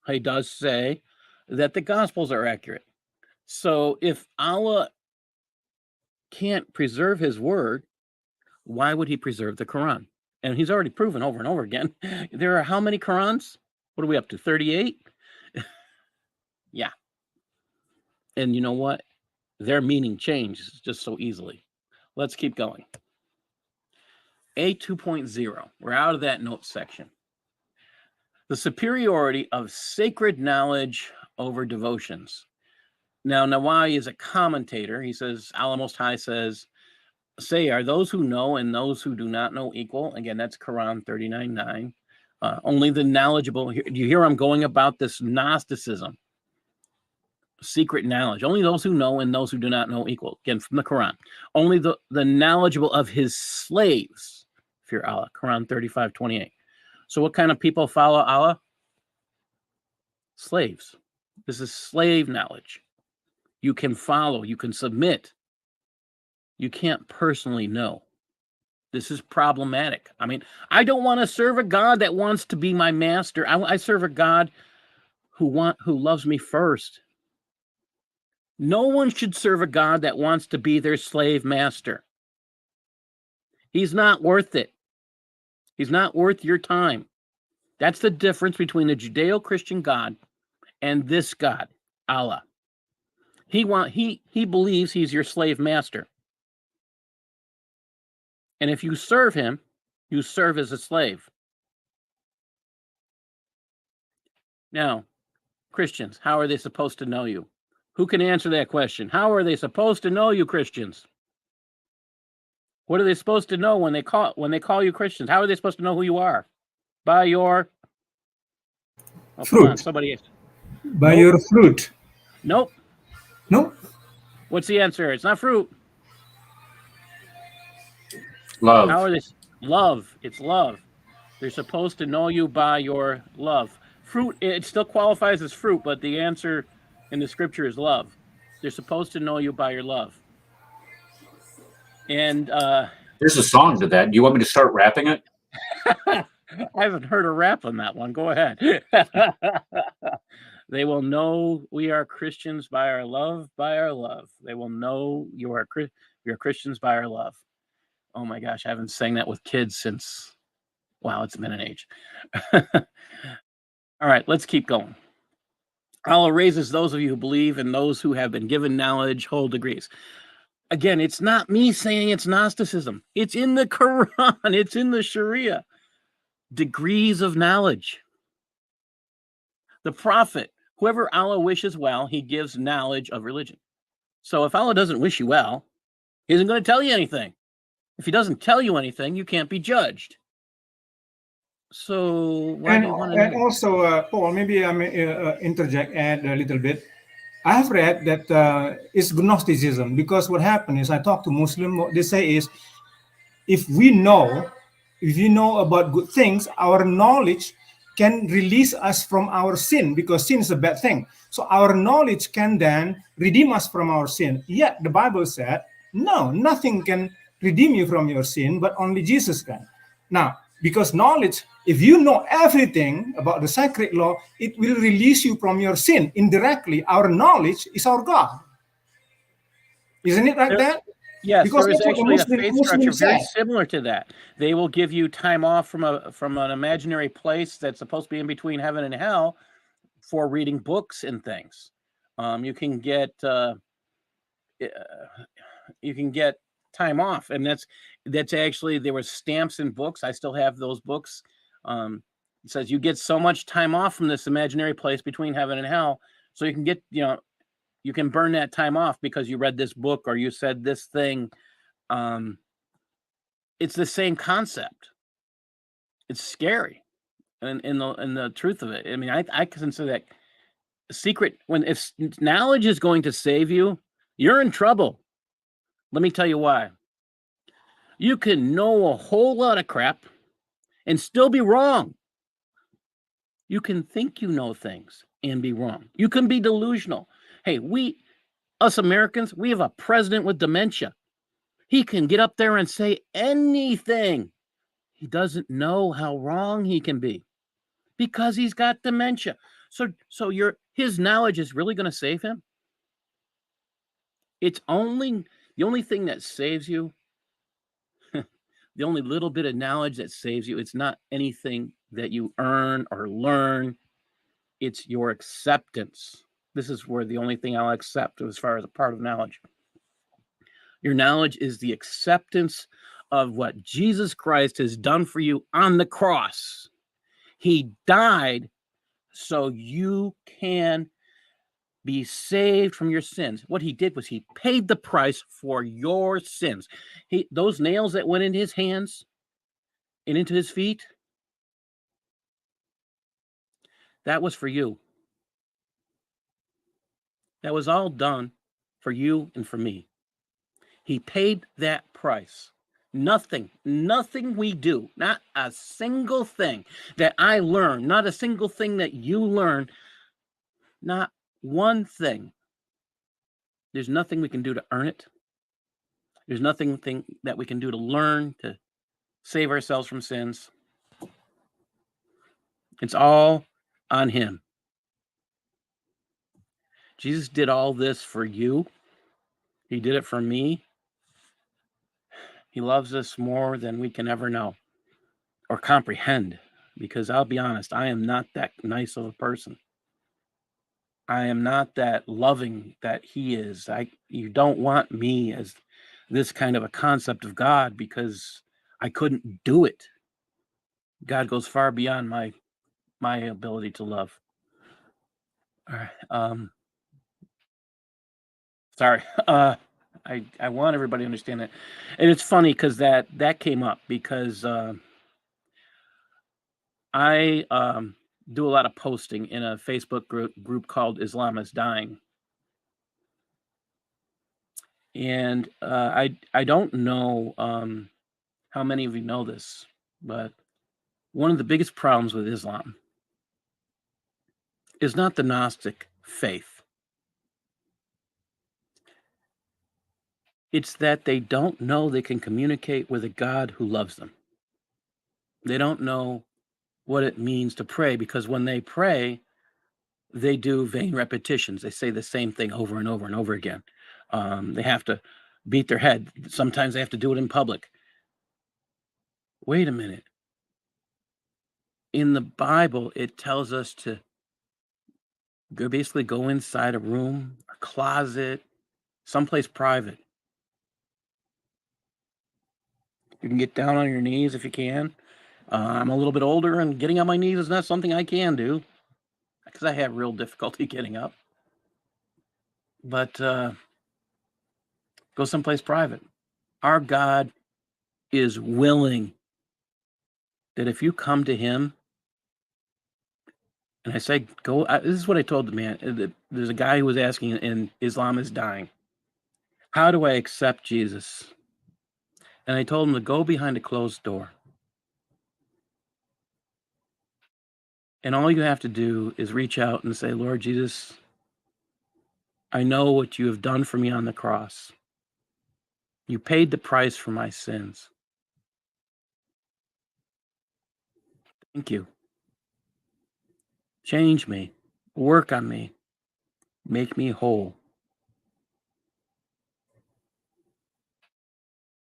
He does say that the Gospels are accurate. So if Allah can't preserve his word, why would he preserve the Quran? And he's already proven over and over again. There are how many Qurans? What are we up to? 38? Yeah. And you know what? Their meaning changes just so easily. Let's keep going. A2.0. We're out of that notes section. The superiority of sacred knowledge over devotions. Now, Nawawi is a commentator. He says, Allah Most High says, say, are those who know and those who do not know equal? Again, that's Quran 39:9. Only the knowledgeable. Do you hear I'm going about this Gnosticism? Secret knowledge. Only those who know and those who do not know equal. Again, from the Quran. Only the knowledgeable of his slaves fear Allah. Quran 35:28. So what kind of people follow Allah? Slaves. This is slave knowledge. You can follow. You can submit. You can't personally know. This is problematic. I mean, I don't want to serve a God that wants to be my master. I serve a God who loves me first. No one should serve a God that wants to be their slave master. He's not worth it. He's not worth your time. That's the difference between the Judeo-Christian God and this God, Allah. He believes he's your slave master. And if you serve him, you serve as a slave. Now, Christians, how are they supposed to know you? Who can answer that question? How are they supposed to know you, Christians? What are they supposed to know when they call you Christians? How are they supposed to know who you are? By your Fruit. Come on, somebody. By Nope. your fruit. Nope. No? What's the answer? It's not fruit. Love. How are they? Love. It's love. They're supposed to know you by your love. Fruit, it still qualifies as fruit, but the answer in the scripture is love. They're supposed to know you by your love. And There's a song to that. Do you want me to start rapping it? I haven't heard a rap on that one. Go ahead. They will know we are Christians by our love, by our love. They will know you are Christians by our love. Oh my gosh, I haven't sang that with kids since, wow, it's been an age. All right, let's keep going. Allah raises those of you who believe and those who have been given knowledge, whole degrees. Again, it's not me saying it's Gnosticism. It's in the Quran. It's in the Shariah. Degrees of knowledge. The prophet, whoever Allah wishes well, he gives knowledge of religion. So if Allah doesn't wish you well, he isn't going to tell you anything. If he doesn't tell you anything, you can't be judged. So why do you want to know? And also, Paul, maybe I may interject, add a little bit. I have read that it's Gnosticism, because what happened is I talk to Muslim, what they say is, if we know about good things, our knowledge can release us from our sin, because sin is a bad thing. So our knowledge can then redeem us from our sin. Yet the Bible said, no, nothing can redeem you from your sin, but only Jesus can. Now, because knowledge, if you know everything about the sacred law, it will release you from your sin. Indirectly, our knowledge is our God. Isn't it like that? Yes, Because there is that's what the actually a faith Muslim structure very said. similar to that. They will give you time off from an imaginary place that's supposed to be in between heaven and hell for reading books and things. You can get time off, and that's actually, there were stamps in books. I still have those books. It says you get so much time off from this imaginary place between heaven and hell, so you can get, you can burn that time off because you read this book or you said this thing. It's the same concept. It's scary, and in the truth of it. I mean, I consider that secret. If knowledge is going to save you, you're in trouble. Let me tell you why. You can know a whole lot of crap and still be wrong. You can think you know things and be wrong. You can be delusional. Hey, us Americans, we have a president with dementia. He can get up there and say anything. He doesn't know how wrong he can be because he's got dementia. So his knowledge is really going to save him? The only thing that saves you, the only little bit of knowledge that saves you, it's not anything that you earn or learn. It's your acceptance. This is where the only thing I'll accept as far as a part of knowledge. Your knowledge is the acceptance of what Jesus Christ has done for you on the cross. He died so you can be saved from your sins. What he did was he paid the price for your sins. Those nails that went into his hands and into his feet, that was for you. That was all done for you and for me. He paid that price. Nothing we do, not a single thing that I learn, not a single thing that you learn, not one thing. There's nothing we can do to earn it. There's nothing that we can do to learn to save ourselves from sins. It's all on him. Jesus did all this for you. He did it for me. He loves us more than we can ever know or comprehend, because I'll be honest, I am not that nice of a person. I am not that loving that he is. You don't want me as this kind of a concept of God, because I couldn't do it. God goes far beyond my ability to love. All right. Sorry. I want everybody to understand that. And it's funny because that came up because I do a lot of posting in a Facebook group called Islam is Dying. And I don't know how many of you know this, but one of the biggest problems with Islam is not the Gnostic faith. It's that they don't know they can communicate with a God who loves them. They don't know what it means to pray, because when they pray, they do vain repetitions. They say the same thing over and over and over again. They have to beat their head. Sometimes they have to do it in public. Wait a minute. In the Bible, it tells us to basically go inside a room, a closet, someplace private. You can get down on your knees if you can. I'm a little bit older, and getting on my knees is not something I can do because I have real difficulty getting up. But go someplace private. Our God is willing that if you come to him, and I say, go, this is what I told the man. There's a guy who was asking in Islam is Dying, how do I accept Jesus? And I told him to go behind a closed door. And all you have to do is reach out and say, Lord Jesus, I know what you have done for me on the cross. You paid the price for my sins. Thank you. Change me. Work on me. Make me whole.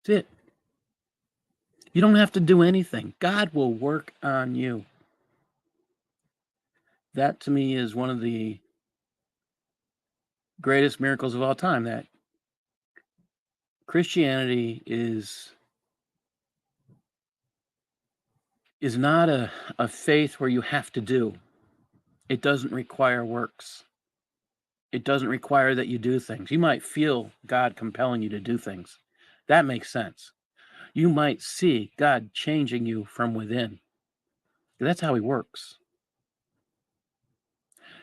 That's it. You don't have to do anything. God will work on you. That to me is one of the greatest miracles of all time, that Christianity is not a faith where you have to do. It doesn't require works. It doesn't require that you do things. You might feel God compelling you to do things. That makes sense. You might see God changing you from within. That's how he works.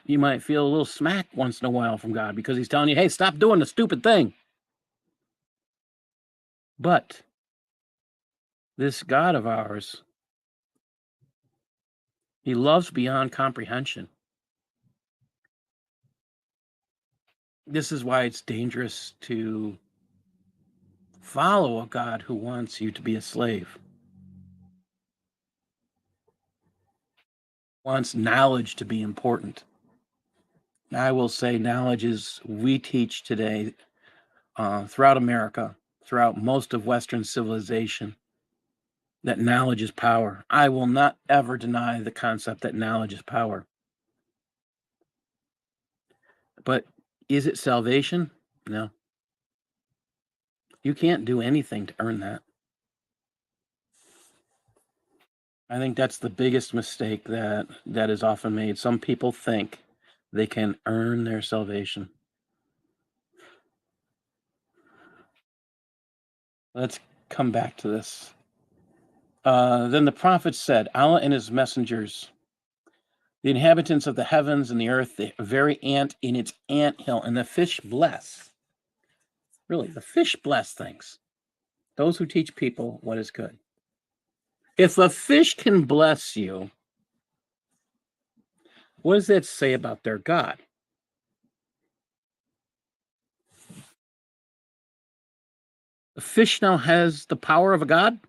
You might feel a little smack once in a while from God because he's telling you, hey, stop doing the stupid thing. But this God of ours, he loves beyond comprehension. This is why it's dangerous to follow a God who wants you to be a slave, wants knowledge to be important. I will say knowledge is, we teach today throughout America, throughout most of Western civilization, that knowledge is power. I will not ever deny the concept that knowledge is power. But is it salvation? No. You can't do anything to earn that. I think that's the biggest mistake that is often made. Some people think they can earn their salvation. Let's come back to this. Then the prophet said, Allah and his messengers, the inhabitants of the heavens and the earth, the very ant in its anthill, and the fish bless. Really, the fish bless things. Those who teach people what is good. If a fish can bless you, what does that say about their God? A fish now has the power of a God?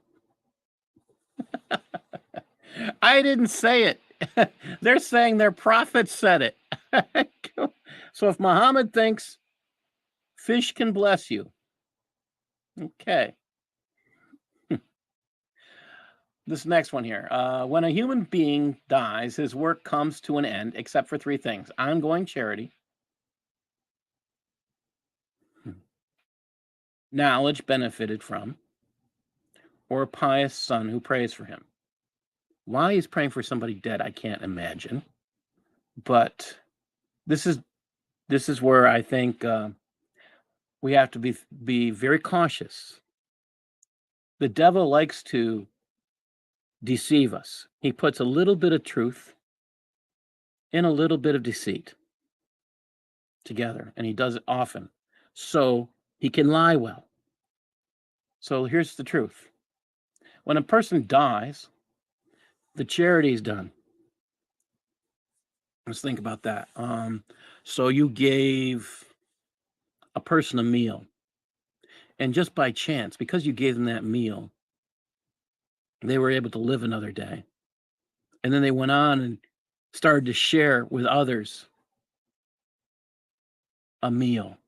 I didn't say it. They're saying their prophet said it. So if Muhammad thinks fish can bless you, okay. This next one here. When a human being dies, his work comes to an end, except for three things: ongoing charity, knowledge benefited from, or a pious son who prays for him. Why he's praying for somebody dead, I can't imagine. But this is where I think we have to be very cautious. The devil likes to deceive us. He puts a little bit of truth and a little bit of deceit together, and he does it often, so he can lie well. So here's the truth. When a person dies, the charity is done. Let's think about that. So you gave a person a meal, and just by chance, because you gave them that meal, they were able to live another day. And then they went on and started to share with others a meal.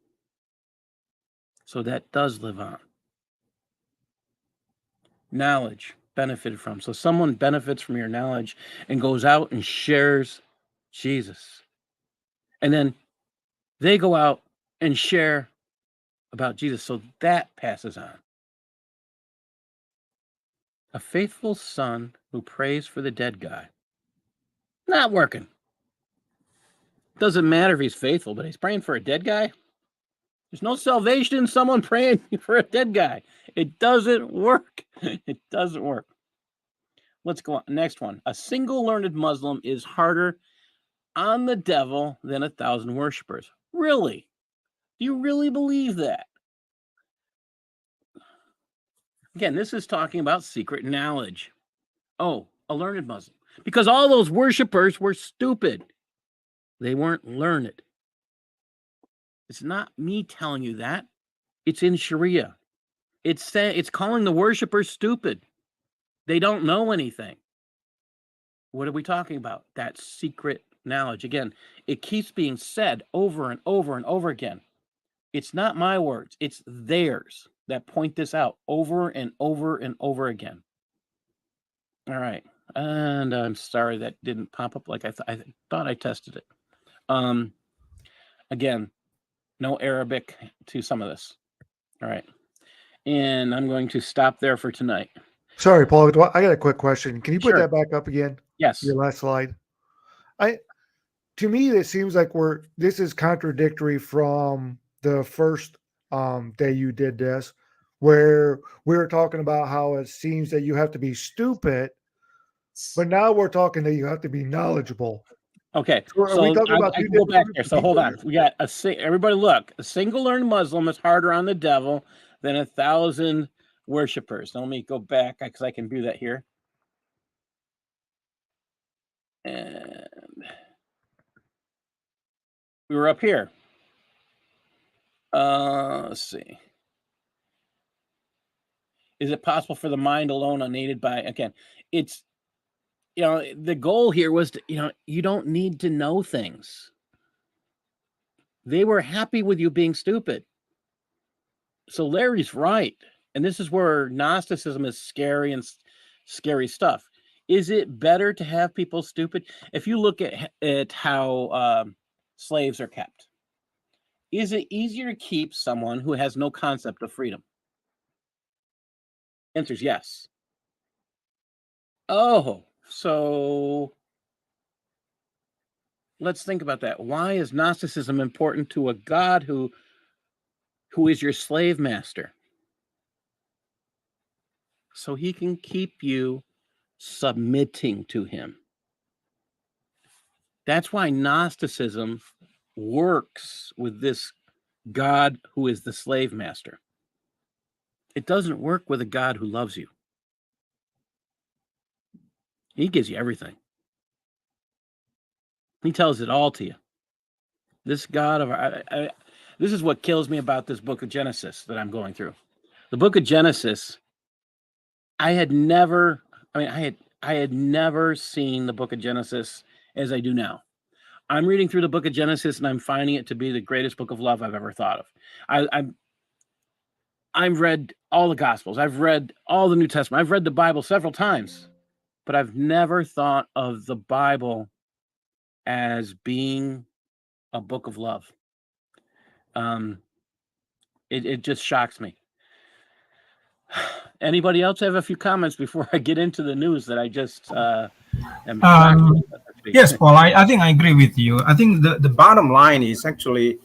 So that does live on. Knowledge benefited from. So someone benefits from your knowledge and goes out and shares Jesus. And then they go out and share about Jesus. So that passes on. A faithful son who prays for the dead guy. Not working. Doesn't matter if he's faithful, but he's praying for a dead guy. There's no salvation in someone praying for a dead guy. It doesn't work. It doesn't work. Let's go on. Next one. A single learned Muslim is harder on the devil than 1,000 worshipers. Really? Do you really believe that? Again, this is talking about secret knowledge. Oh, a learned Muslim. Because all those worshipers were stupid. They weren't learned. It's not me telling you that. It's in Shariah. It's calling the worshipers stupid. They don't know anything. What are we talking about? That secret knowledge. Again, it keeps being said over and over and over again. It's not my words. It's theirs that point this out over and over and over again. All right. And I'm sorry that didn't pop up like I thought I tested it. Again, no Arabic to some of this. All right. And I'm going to stop there for tonight. Sorry, Paul. I got a quick question. Can you put Sure. that back up again? Yes. Your last slide. To me, it seems like this is contradictory from the first day you did this, where we were talking about how it seems that you have to be stupid, but now we're talking that you have to be knowledgeable. Okay, Are we talking about I two can go back different there. So hold on. We got everybody look. A single learned Muslim is harder on the devil than 1,000 worshipers. Now, let me go back because I can do that here. And we were up here. Let's see. Is it possible for the mind alone, unaided by, again, it's, the goal here was to, you don't need to know things. They were happy with you being stupid. So Larry's right. And this is where Gnosticism is scary and scary stuff. Is it better to have people stupid? If you look at how slaves are kept, is it easier to keep someone who has no concept of freedom? Answer is yes. Oh, so let's think about that. Why is Gnosticism important to a God who is your slave master? So he can keep you submitting to him. That's why Gnosticism works with this God who is the slave master. It doesn't work with a God who loves you. He gives you everything. He tells it all to you. This God of this is what kills me about this book of Genesis that I'm going through. The book of Genesis, I had never seen the book of Genesis as I do now. I'm reading through the book of Genesis and I'm finding it to be the greatest book of love I've ever thought of. I've read all the Gospels. I've read all the New Testament. I've read the Bible several times, but I've never thought of the Bible as being a book of love. It just shocks me. Anybody else have a few comments before I get into the news that I just am shocked with? Yes, Paul, I think I agree with you. I think the bottom line is actually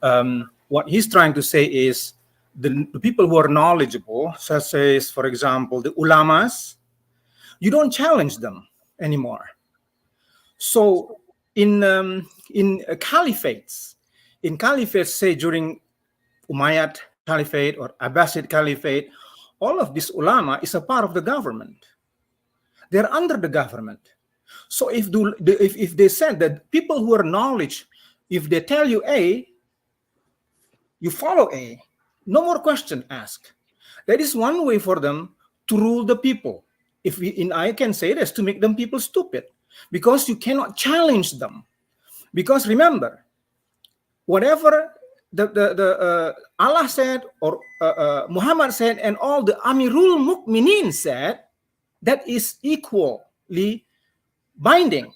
what he's trying to say is the people who are knowledgeable, such as, for example, the ulamas, you don't challenge them anymore. So in caliphates, say during Umayyad Caliphate or Abbasid Caliphate, all of this ulama is a part of the government. They're under the government. So if they said that people who are knowledge, if they tell you A, you follow A, no more question asked. That is one way for them to rule the people. I can say this, to make them people stupid, because you cannot challenge them. Because remember, whatever the Allah said or Muhammad said and all the Amirul Mu'minin said, that is equally binding.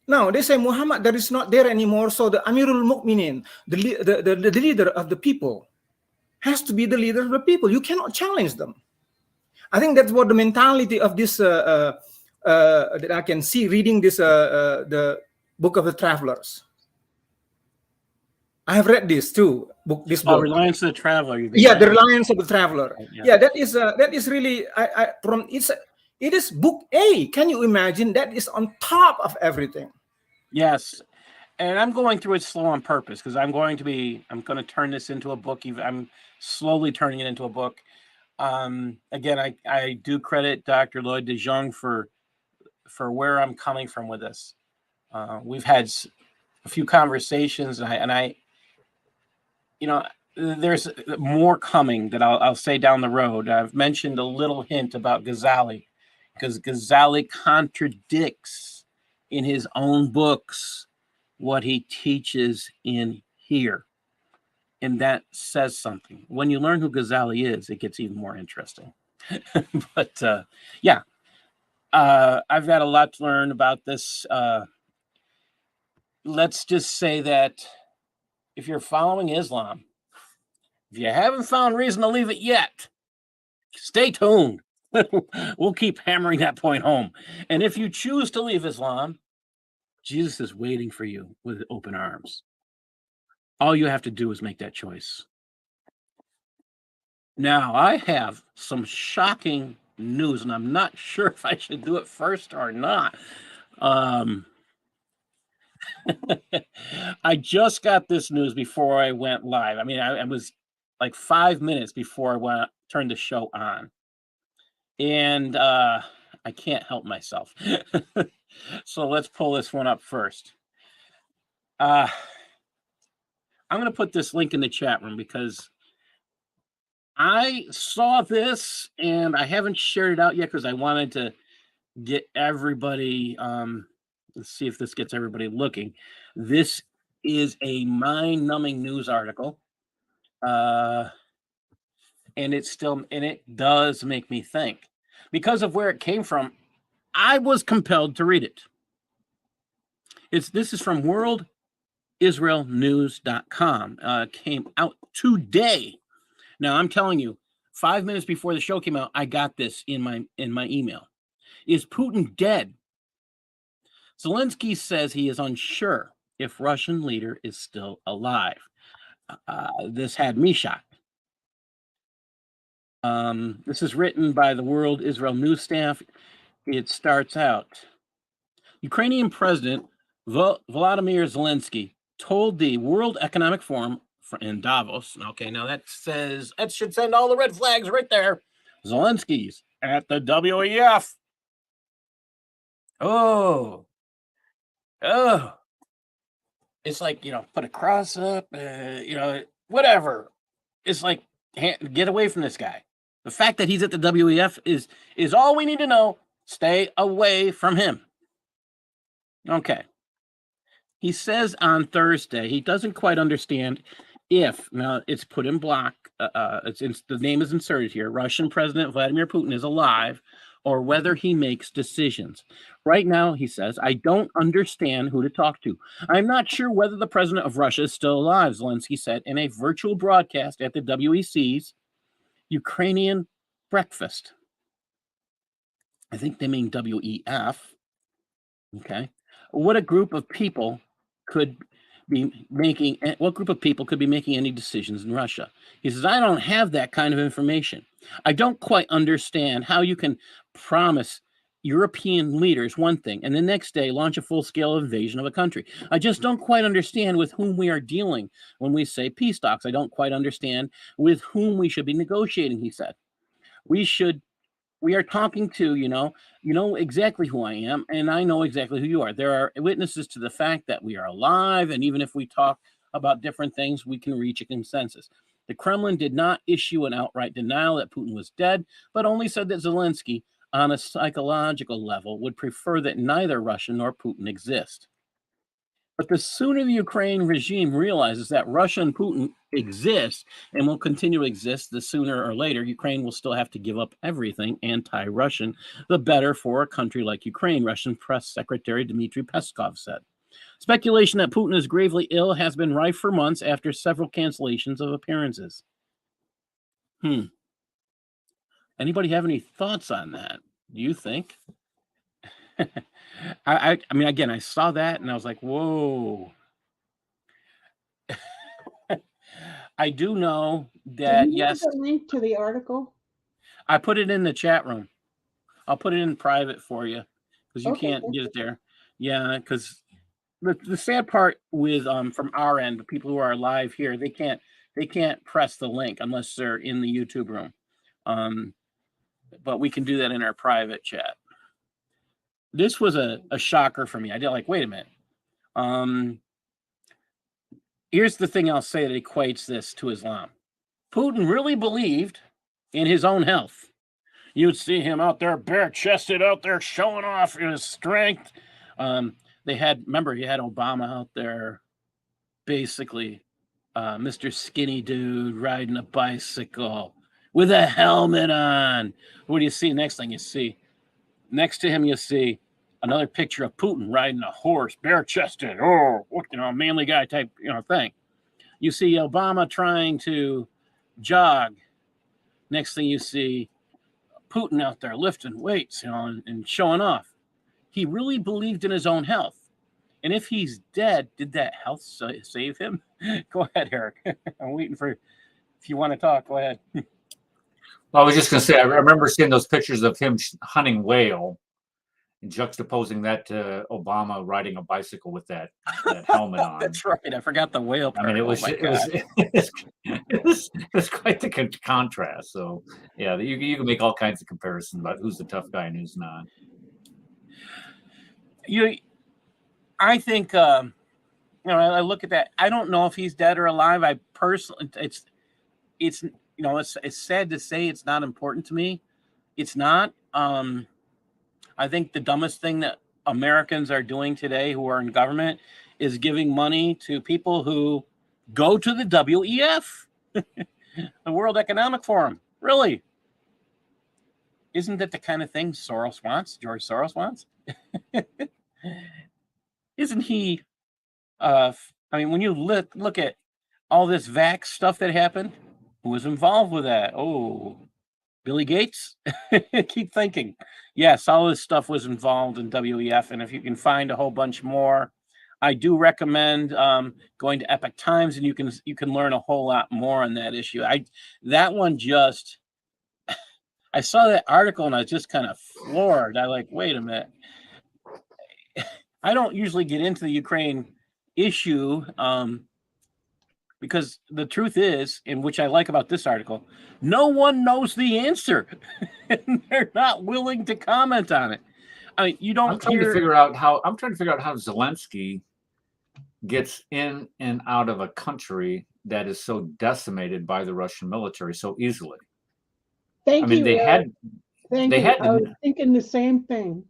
Now they say Muhammad that is not there anymore, so the Amirul Mu'minin, the leader of the people, has to be the leader of the people. You cannot challenge them. I think that's what the mentality of this that I can see reading this the Book of the Travelers. I have read this too. This book. Reliance of the Traveler. Yeah, the Reliance of the Traveler. Yeah. Yeah, that is really it is book A. Can you imagine? That is on top of everything. Yes, and I'm going through it slow on purpose because I'm going to turn this into a book. I'm slowly turning it into a book. Again, I do credit Dr. Lloyd de Jong for where I'm coming from with this. We've had a few conversations, and I there's more coming that I'll say down the road. I've mentioned a little hint about Ghazali, because Ghazali contradicts in his own books what he teaches in here. And that says something. When you learn who Ghazali is, it gets even more interesting. But yeah, I've got a lot to learn about this. Let's just say that if you're following Islam, if you haven't found reason to leave it yet, stay tuned. We'll keep hammering that point home. And if you choose to leave Islam, Jesus is waiting for you with open arms. All you have to do is make that choice. Now, I have some shocking news, and I'm not sure if I should do it first or not. I just got this news before I went live. I mean, I was like 5 minutes before I turned the show on. And I can't help myself. So let's pull this one up first. I'm going to put this link in the chat room because I saw this and I haven't shared it out yet because I wanted to get everybody, let's see if this gets everybody looking. This is a mind-numbing news article. And it does make me think. Because of where it came from, I was compelled to read it. This is from worldisraelnews.com. Came out today. Now I'm telling you, 5 minutes before the show came out, I got this in my email. Is Putin dead? Zelensky says he is unsure if Russian leader is still alive. This had me shocked. This is written by the World Israel News staff. It starts out. Ukrainian President Volodymyr Zelensky told the World Economic Forum in Davos. Okay, now that should send all the red flags right there. Zelensky's at the WEF. Oh. It's like, put a cross up, whatever. It's like, get away from this guy. The fact that he's at the WEF is all we need to know. Stay away from him. Okay. He says on Thursday he doesn't quite understand if now it's put in block, the name is inserted here, Russian President Vladimir Putin is alive, or whether he makes decisions. Right now, he says, I don't understand who to talk to. I'm not sure whether the president of Russia is still alive, Zelensky said in a virtual broadcast at the WEC's Ukrainian breakfast. I think they mean WEF. Okay. What group of people could be making any decisions in Russia? He says, I don't have that kind of information. I don't quite understand how you can promise European leaders one thing and the next day launch a full-scale invasion of a country. I just don't quite understand with whom we are dealing when we say peace talks. I don't quite understand with whom we should be negotiating, he said. We are talking to, you know exactly who I am, and I know exactly who you are. There are witnesses to the fact that we are alive, and even if we talk about different things, we can reach a consensus. The Kremlin did not issue an outright denial that Putin was dead, but only said that Zelensky, on a psychological level, would prefer that neither Russia nor Putin exist. But the sooner the Ukraine regime realizes that Russia and Putin exist and will continue to exist, the sooner or later Ukraine will still have to give up everything anti-Russian, the better for a country like Ukraine, Russian Press Secretary Dmitry Peskov said. Speculation that Putin is gravely ill has been rife for months after several cancellations of appearances. Anybody have any thoughts on that? Do you think? I mean, again, I saw that and I was like, whoa. I do know that, Do you yes. have a link to the article? I put it in the chat room. I'll put it in private for you because you Okay, can't thank get it there. Yeah, because the sad part with from our end, the people who are live here, they can't press the link unless they're in the YouTube room. But we can do that in our private chat. This was a shocker for me. I did like, wait a minute. Here's the thing I'll say that equates this to Islam. Putin really believed in his own health. You'd see him out there bare-chested, out there showing off his strength. He had Obama out there, basically, Mr. Skinny Dude riding a bicycle with a helmet on. What do you see? Next thing you see, next to him, you see another picture of Putin riding a horse, bare-chested. Oh, manly guy type, thing. You see Obama trying to jog. Next thing you see, Putin out there lifting weights, and showing off. He really believed in his own health. And if he's dead, did that health save him? Go ahead, Eric. I'm waiting for, if you want to talk, go ahead. I was just going to say, I remember seeing those pictures of him hunting whale and juxtaposing that to Obama riding a bicycle with that helmet on. That's right. I forgot the whale part. I mean, it was quite the contrast. So, yeah, you can make all kinds of comparisons about who's the tough guy and who's not. I think, I look at that. I don't know if he's dead or alive. I personally, it's sad to say it's not important to me. It's not. I think the dumbest thing that Americans are doing today who are in government is giving money to people who go to the WEF, the World Economic Forum. Really? Isn't that the kind of thing George Soros wants? Isn't he? When you look at all this vax stuff that happened, who was involved with that? Oh, Billy Gates? Keep thinking. Yes, all this stuff was involved in WEF, and if you can find a whole bunch more, I do recommend going to Epic Times, and you can learn a whole lot more on that issue. I saw that article and I was just kind of floored. Wait a minute. I don't usually get into the Ukraine issue because the truth is, and which I like about this article, no one knows the answer. And they're not willing to comment on it. I mean, you don't. I'm trying to figure out how Zelensky gets in and out of a country that is so decimated by the Russian military so easily. Thank you. I was thinking the same thing.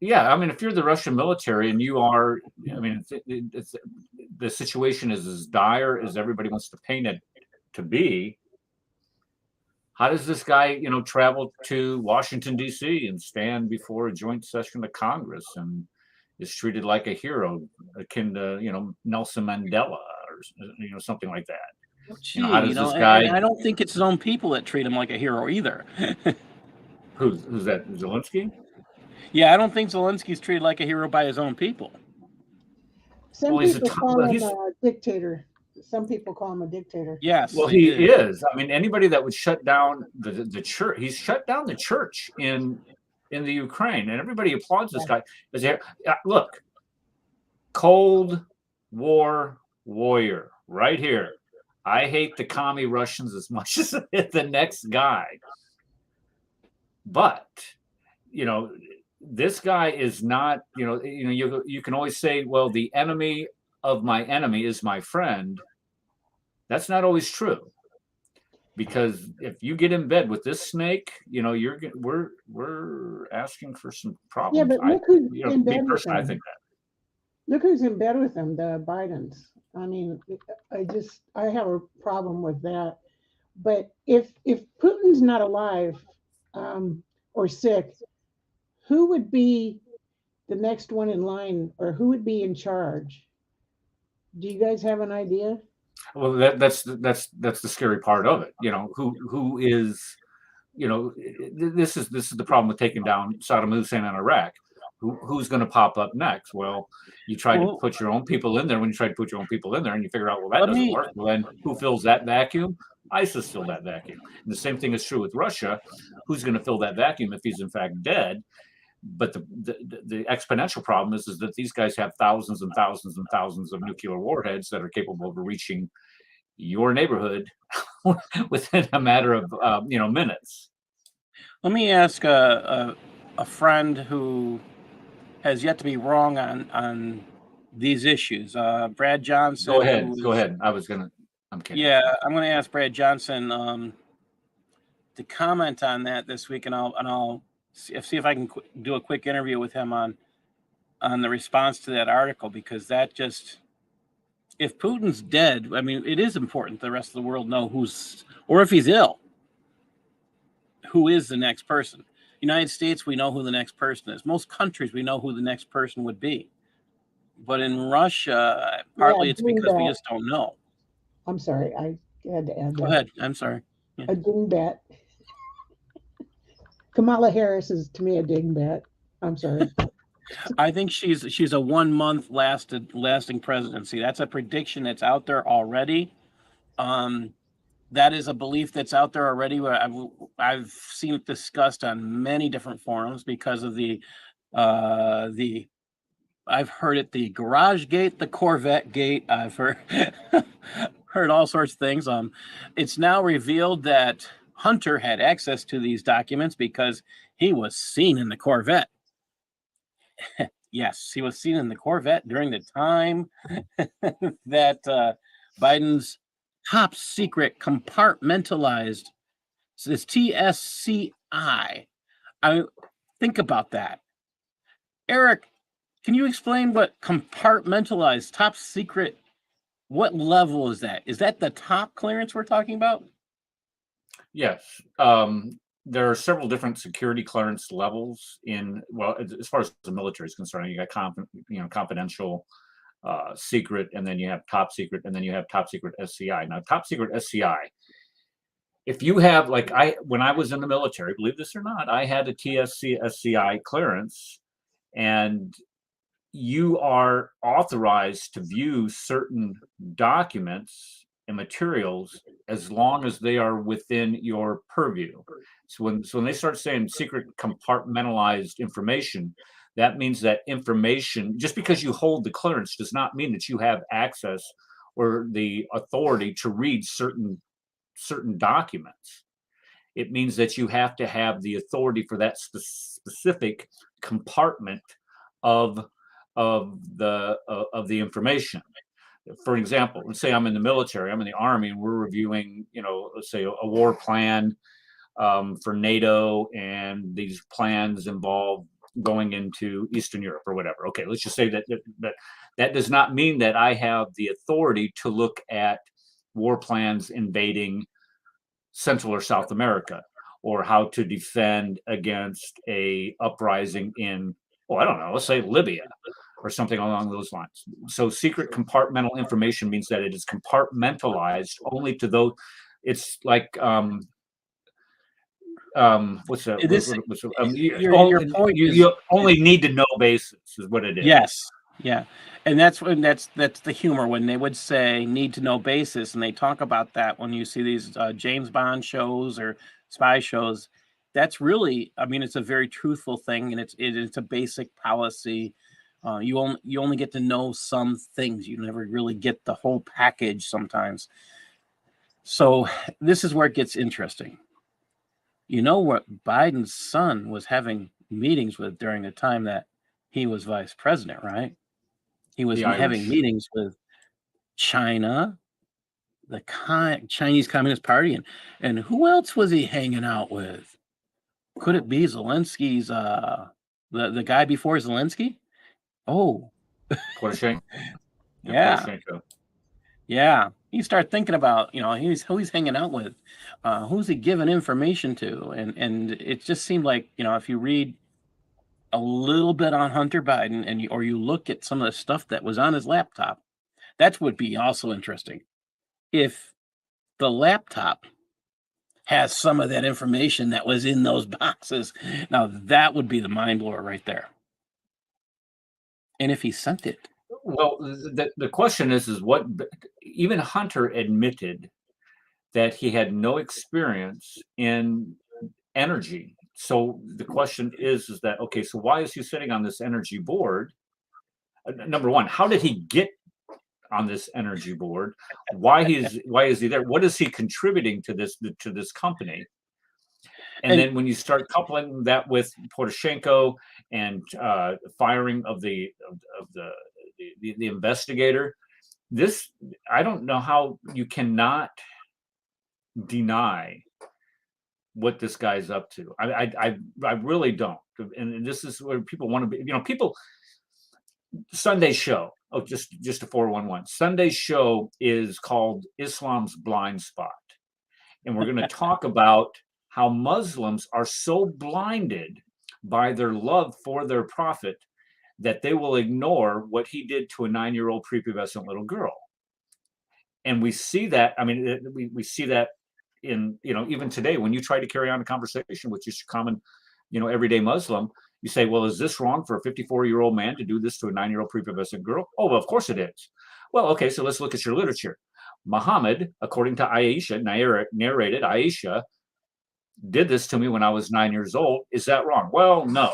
Yeah, if you're the Russian military and you are, the situation is as dire as everybody wants to paint it to be, how does this guy, travel to Washington, D.C. and stand before a joint session of Congress and is treated like a hero, akin to, Nelson Mandela or, something like that? Gee, How does this guy? and I don't think it's his own people that treat him like a hero either. Who's that? Zelensky? Yeah, I don't think Zelensky's treated like a hero by his own people. Some Well, he's a people top- call well, him he's- a dictator. Some people call him a dictator. Yes. Well, they he did. is. I mean, anybody that would shut down the church, he's shut down the church in the Ukraine, and everybody applauds this guy. Look, Cold War warrior, right here. I hate the commie Russians as much as the next guy, but this guy is not. You can always say, well, the enemy of my enemy is my friend. That's not always true, because if you get in bed with this snake, we're asking for some problems. Yeah, but look who's in me bed with personally, I him. think that. Look who's in bed with them, the Bidens. I mean, I have a problem with that. But if Putin's not alive or sick, who would be the next one in line, or who would be in charge? Do you guys have an idea? Well, that's the scary part of it. Who is, this is the problem with taking down Saddam Hussein in Iraq. Who's going to pop up next? Well, you try to put your own people in there. When you try to put your own people in there, and you figure out, well, that doesn't work. Well, then who fills that vacuum? ISIS filled that vacuum. And the same thing is true with Russia. Who's going to fill that vacuum if he's in fact dead? But the exponential problem is that these guys have thousands and thousands and thousands of nuclear warheads that are capable of reaching your neighborhood within a matter of minutes. Let me ask a friend who has yet to be wrong on these issues. Brad Johnson. Go ahead. I'm kidding. Yeah, I'm going to ask Brad Johnson to comment on that this week, and I'll see if I can do a quick interview with him on the response to that article, because that just, if Putin's dead, I mean, it is important the rest of the world know or if he's ill, who is the next person. United States, we know who the next person is. Most countries, we know who the next person would be. But in Russia, partly it's because we just don't know. I'm sorry, I had to add that. Go ahead. I'm sorry. Yeah. A dingbat. Kamala Harris is, to me, a dingbat. I'm sorry. I think she's a 1 month lasting presidency. That's a prediction that's out there already. That is a belief that's out there already. I've seen it discussed on many different forums because of I've heard it the Garage Gate, the Corvette Gate. I've heard all sorts of things. It's now revealed that Hunter had access to these documents because he was seen in the Corvette. Yes, he was seen in the Corvette during the time that Biden's top secret compartmentalized, so this TSCI. Think about that. Eric, can you explain what compartmentalized top secret, what level is that? Is that the top clearance we're talking about? Yes. There are several different security clearance levels as far as the military is concerned. You got confidential, secret, and then you have top secret, and then you have top secret SCI. Now, top secret SCI, if you have, when I was in the military, believe this or not, I had a SCI clearance, and you are authorized to view certain documents and materials as long as they are within your purview. So when they start saying secret compartmentalized information, that means that information, just because you hold the clearance, does not mean that you have access or the authority to read certain documents. It means that you have to have the authority for that specific compartment of the information. For example, let's say I'm in the military, I'm in the Army, and we're reviewing, let's say a war plan for NATO, and these plans involve going into Eastern Europe or whatever. Okay, let's just say that That does not mean that I have the authority to look at war plans invading Central or South America, or how to defend against a uprising in, I don't know, let's say Libya or something along those lines. So secret compartmental information means that it is compartmentalized only to those. It's like what's that? Your point you only need to know basis is what it is. Yes. Yeah. And that's the humor when they would say need to know basis, and they talk about that when you see these James Bond shows or spy shows. That's really, I mean, it's a very truthful thing, and it's a basic policy. You only get to know some things. You never really get the whole package sometimes. So this is where it gets interesting. You know what Biden's son was having meetings with during the time that he was vice president, right? He was having meetings with China, the Chinese Communist Party, and who else was he hanging out with? Could it be Zelensky's the guy before Zelensky? Oh, Poroshenko. yeah. Poroshenko. Yeah. You start thinking about, who he's hanging out with, who's he giving information to, and it just seemed like, if you read a little bit on Hunter Biden or you look at some of the stuff that was on his laptop, that would be also interesting. If the laptop has some of that information that was in those boxes, now that would be the mind blower right there. And if he sent it. Well, the question is what even Hunter admitted that he had no experience in energy. So the question is that, okay, so why is he sitting on this energy board? Number one, how did he get on this energy board? Why is he there? What is he contributing to this company? And then when you start coupling that with Poroshenko and firing of the investigator, this, I don't know how you cannot deny what this guy's up to. I really don't. And this is where people want to be, people. Sunday's show. Oh, just a 411. Sunday's show is called Islam's Blind Spot. And we're going to talk about how Muslims are so blinded by their love for their prophet that they will ignore what he did to a 9-year-old prepubescent little girl. And we see that, I mean, we see that in, even today, when you try to carry on a conversation with just common, everyday Muslim, you say, well, is this wrong for a 54-year-old man to do this to a 9-year-old prepubescent girl? Oh, well, of course it is. Well, okay, so let's look at your literature. Muhammad, according to Aisha, narrated, Aisha did this to me when I was 9 years old. Is that wrong? Well, no.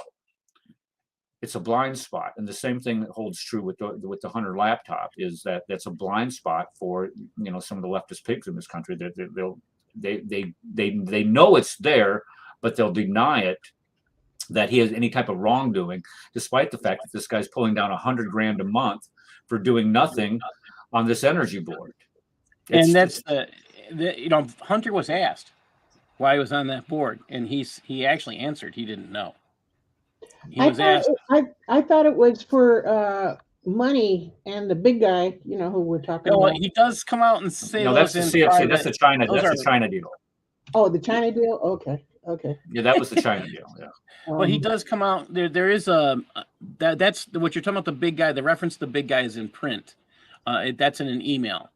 It's a blind spot. And the same thing that holds true with the Hunter laptop is that that's a blind spot for, some of the leftist pigs in this country. They know it's there, but they'll deny it, that he has any type of wrongdoing, despite the fact that this guy's pulling down $100,000 a month for doing nothing on this energy board. And that's Hunter was asked why he was on that board, and he actually answered he didn't know. He was asked. I thought it was for money, and the big guy, who we're talking about. He does come out and say that's the CFC. That's the China. That's the China deal. Oh, the China deal. Okay. Yeah, that was the China deal. Yeah. But he does come out. There is that's what you're talking about. The big guy. The reference to the big guy is in print. That's in an email.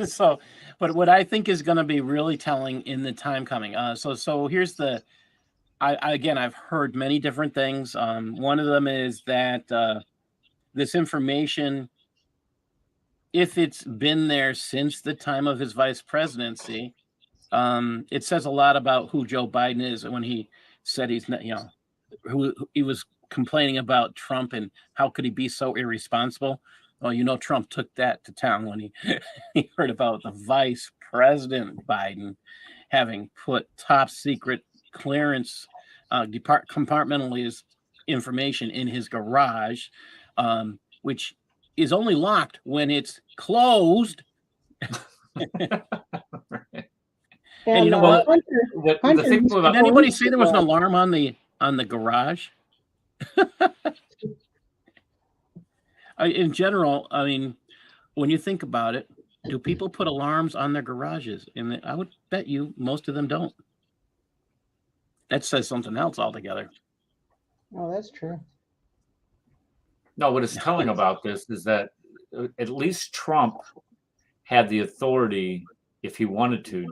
So, but what I think is going to be really telling in the time coming. So here's the. I've heard many different things. One of them is that this information, if it's been there since the time of his vice presidency, it says a lot about who Joe Biden is. When he said he's not, who he was complaining about Trump and how could he be so irresponsible. Well, Trump took that to town when he heard about the vice president Biden having put top secret clearance compartmentalized information in his garage, which is only locked when it's closed. And you know what? Did anybody say there was an alarm on the garage? In general, I mean, when you think about it, do people put alarms on their garages? And I would bet you most of them don't. That says something else altogether. Oh, that's true. No, what is telling about this is that at least Trump had the authority, if he wanted to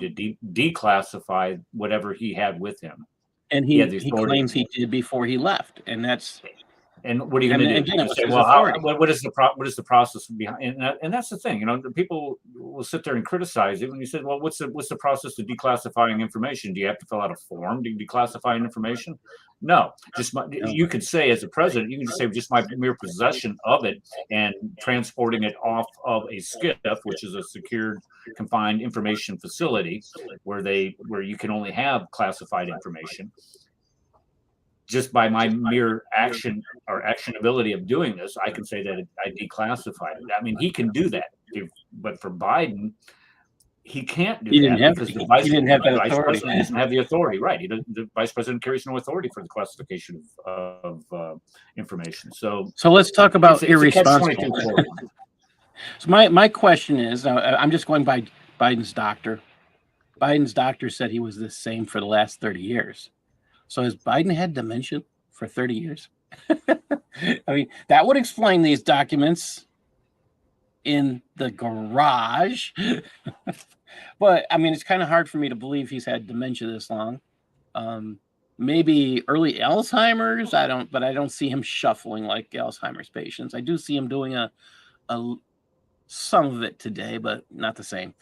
declassify whatever he had with him. And He had the he authority. claims he did before he left, and that's And what are you going to do? again, it You was say, his well, authority. what is the process behind? And that's the thing, the people will sit there and criticize it when you say, well, what's the process of declassifying information? Do you have to fill out a form to declassify information? No, you could say as a president, you can just say just my mere possession of it and transporting it off of a SCIF, which is a secured confined information facility where you can only have classified information. Just by my mere action or actionability of doing this, I can say that I declassified it. I mean, he can do that, but for Biden, he can't do that because the vice president doesn't have the authority. Right? The vice president carries no authority for the classification of information. So let's talk about irresponsible. So my question is, I'm just going by Biden's doctor. Biden's doctor said he was the same for the last 30 years. So has Biden had dementia for 30 years? I mean, that would explain these documents in the garage. But I mean, it's kind of hard for me to believe he's had dementia this long. Maybe early Alzheimer's. I don't see him shuffling like Alzheimer's patients. I do see him doing some of it today, but not the same.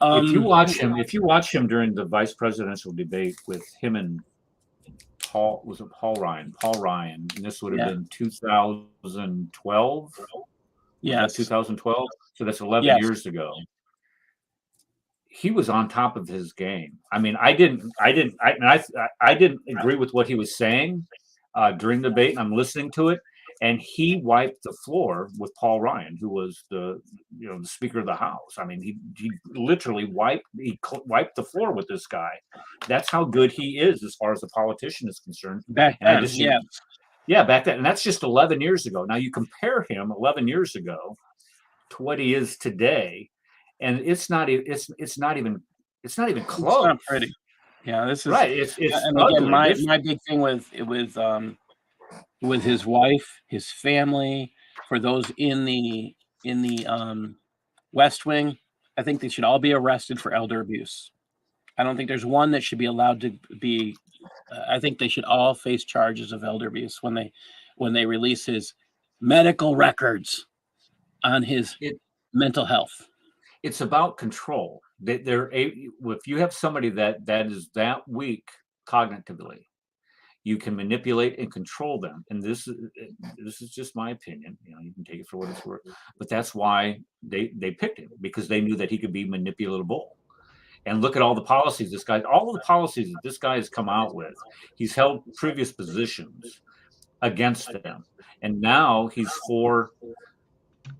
If you watch him during the vice presidential debate with him and Paul Ryan, and this would have been 2012. Yes, 2012. So that's 11 years ago. He was on top of his game. I mean, I didn't agree with what he was saying during the debate, and I'm listening to it. And he wiped the floor with Paul Ryan, who was the Speaker of the House. I mean, he literally wiped the floor with this guy. That's how good he is as far as a politician is concerned. Back then, back then, and that's just 11 years ago. Now you compare him 11 years ago to what he is today, and it's not even close. It's not pretty. Yeah, this is right. It's and again, my big thing with his wife, his family, for those in the West Wing, I think they should all be arrested for elder abuse. I don't think there's one that should be allowed to be. I think they should all face charges of elder abuse when they release his medical records on his mental health. It's about control. If you have somebody that is that weak cognitively, you can manipulate and control them. And this is just my opinion. You can take it for what it's worth. But that's why they picked him, because they knew that he could be manipulatable. And look at all the policies that this guy has come out with. He's held previous positions against them, and now he's for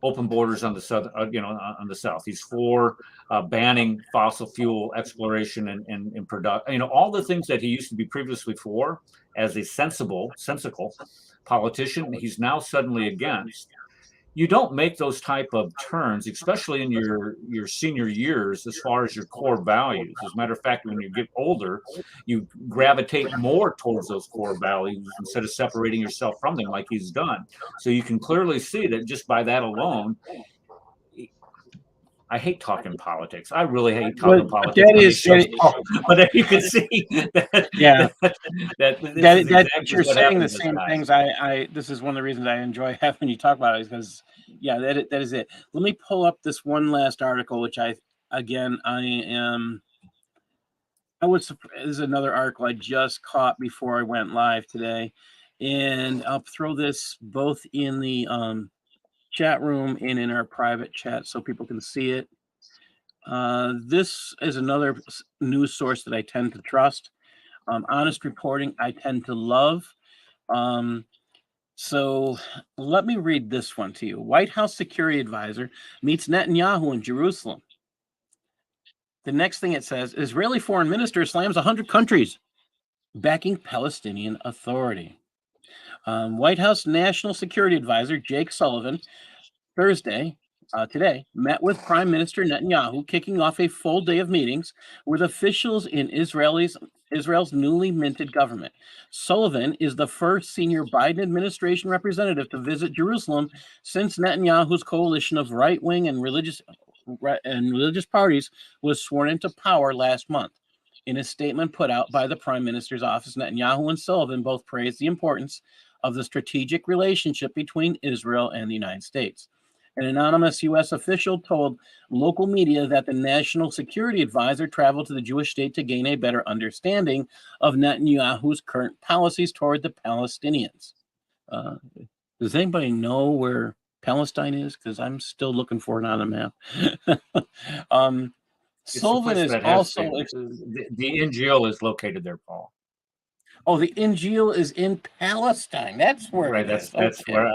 open borders on the south. On the south, he's for banning fossil fuel exploration and production. All the things that he used to be previously for as a sensible politician, he's now suddenly against. You don't make those type of turns, especially in your senior years, as far as your core values. As a matter of fact, when you get older, you gravitate more towards those core values instead of separating yourself from them like he's done. So you can clearly see that just by that alone. I hate talking politics. I really hate talking politics. But you can see that. Yeah, that you're saying the same things. This is one of the reasons I enjoy having you talk about it, because that is it. Let me pull up this one last article, which this is another article I just caught before I went live today, and I'll throw this both in the chat room and in our private chat so people can see it. This is another news source that I tend to trust. Honest reporting I tend to love. So let me read this one to you. White House security advisor meets Netanyahu in Jerusalem. The next thing it says, Israeli foreign minister slams 100 countries backing Palestinian Authority. White House National Security Advisor Jake Sullivan today, met with Prime Minister Netanyahu, kicking off a full day of meetings with officials in Israel's newly minted government. Sullivan is the first senior Biden administration representative to visit Jerusalem since Netanyahu's coalition of right-wing and religious parties was sworn into power last month. In a statement put out by the Prime Minister's office, Netanyahu and Sullivan both praised the importance of the strategic relationship between Israel and the United States. An anonymous U.S. official told local media that the National Security Advisor traveled to the Jewish state to gain a better understanding of Netanyahu's current policies toward the Palestinians. Does anybody know where Palestine is? Because I'm still looking for it on a map. It's the Sullivan place is that has also. the NGO is located there, Paul. Oh, the NGO is in Palestine. That's where Right. it That's is. that's Okay. where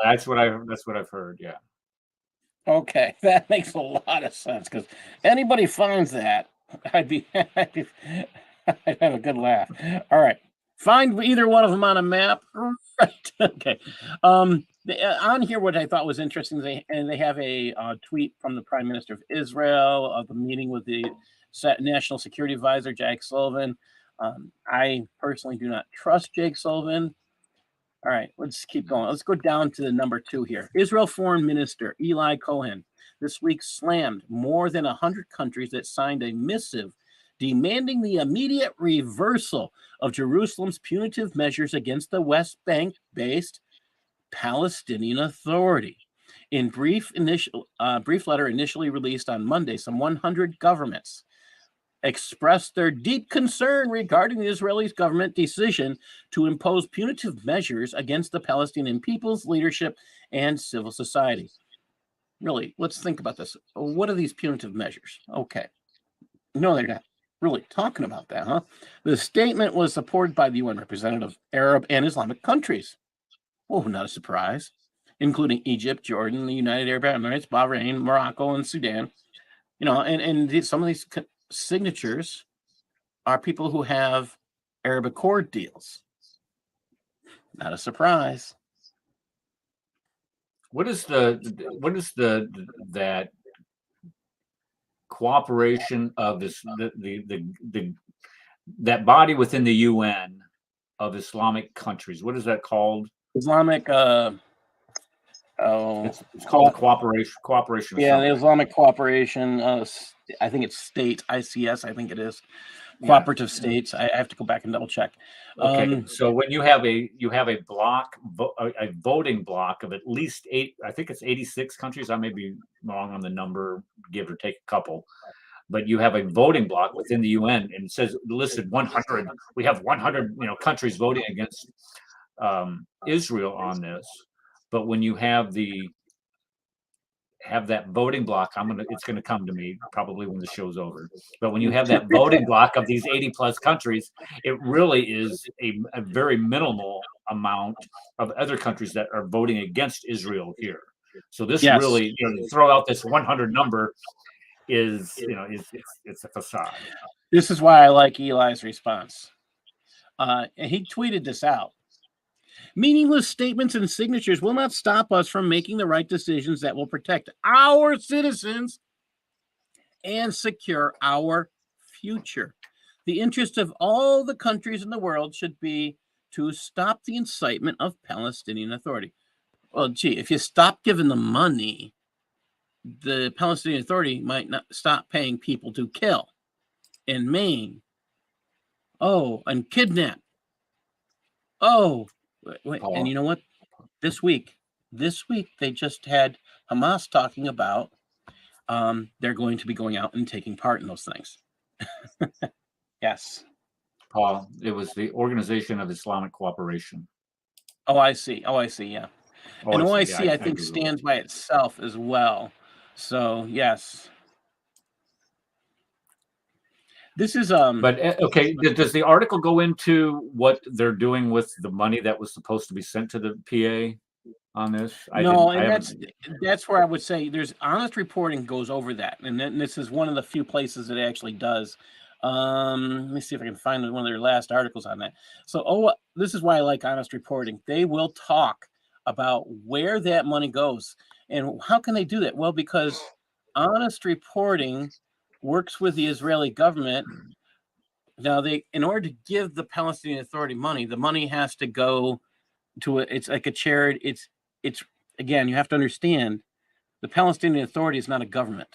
that's what I've heard. Yeah. Okay, that makes a lot of sense because anybody finds that, I'd have a good laugh. All right, find either one of them on a map. Right. Okay. On here, what I thought was interesting, they have a tweet from the Prime Minister of Israel of the meeting with the National Security Advisor Jake Sullivan. I personally do not trust Jake Sullivan. All right, let's keep going. Let's go down to the number 2 here. Israel Foreign Minister Eli Cohen this week slammed more than 100 countries that signed a missive demanding the immediate reversal of Jerusalem's punitive measures against the West Bank-based Palestinian Authority. In brief letter initially released on Monday, some 100 governments expressed their deep concern regarding the Israeli government decision to impose punitive measures against the Palestinian people's leadership and civil society. Really, let's think about this. What are these punitive measures? Okay. No, they're not really talking about that, huh? The statement was supported by the UN representative of Arab and Islamic countries. Oh, not a surprise. Including Egypt, Jordan, the United Arab Emirates, Bahrain, Morocco, and Sudan. You know, and some of these signatures are people who have Arab Accord deals. Not a surprise. What is that cooperation of that body within the UN of Islamic countries? What is that called? Islamic It's called the cooperation. Yeah, the Islamic Cooperation. I think it's state ICS. I think it is cooperative states. I have to go back and double check. Okay, so when you have a block, a voting block of at least 8, I think it's 86 countries. I may be wrong on the number, give or take a couple, but you have a voting block within the UN, and it says listed 100. We have 100, countries voting against Israel on this. But when you have that voting block, it's gonna come to me probably when the show's over. But when you have that voting block of these 80 plus countries, it really is a very minimal amount of other countries that are voting against Israel here. So this really, throw out this 100 number is it's a facade. This is why I like Eli's response. And he tweeted this out. Meaningless statements and signatures will not stop us from making the right decisions that will protect our citizens and secure our future. The interest of all the countries in the world should be to stop the incitement of Palestinian Authority. Well, gee, if you stop giving them money, the Palestinian Authority might not stop paying people to kill and maim. Oh, and kidnap. Oh, wait. And you know what? This week, they just had Hamas talking about they're going to be going out and taking part in those things. Yes. Paul, it was the Organization of Islamic Cooperation. Oh, I see. Yeah. And OIC, I think, stands by itself as well. So, yes. This is But okay, does the article go into what they're doing with the money that was supposed to be sent to the PA on this? That's where I would say there's honest reporting goes over that, and then this is one of the few places it actually does Let me see if I can find one of their last articles on that. So, this is why I like honest reporting. They will talk about where that money goes. And how can they do that? Well, because honest reporting works with the Israeli government. Now, in order to give the Palestinian Authority money, the money has to go to it's like a charity. It's again, you have to understand, the Palestinian Authority is not a government.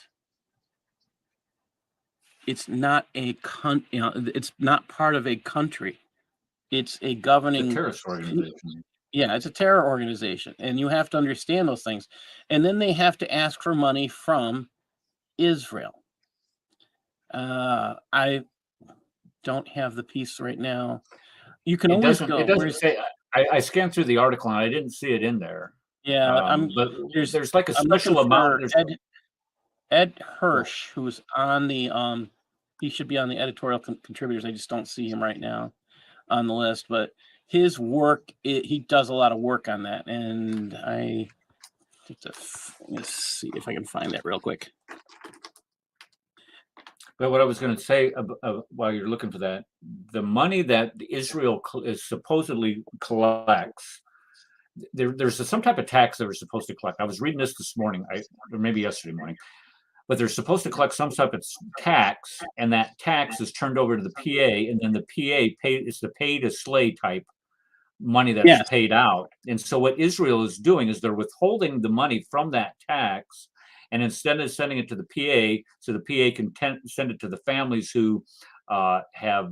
It's not it's not part of a country. It's a governing terrorist organization. Yeah, it's a terror organization, and you have to understand those things. And then they have to ask for money from Israel. I don't have the piece right now. You can always go. It doesn't say. I scanned through the article and I didn't see it in there. Yeah, but there's like a I'm special looking amount. for Ed Hirsch, who's on the he should be on the editorial contributors. I just don't see him right now on the list, but his work, he does a lot of work on that, and let's see if I can find that real quick. But what I was going to say while you're looking for that, the money that Israel is supposedly collects, there's some type of tax they were supposed to collect. I was reading this morning, or maybe yesterday morning, but they're supposed to collect some type of tax, and that tax is turned over to the PA, and then the PA it's the pay to slay type money that's paid out. And so what Israel is doing is they're withholding the money from that tax, and instead of sending it to the PA, so the PA can send it to the families who have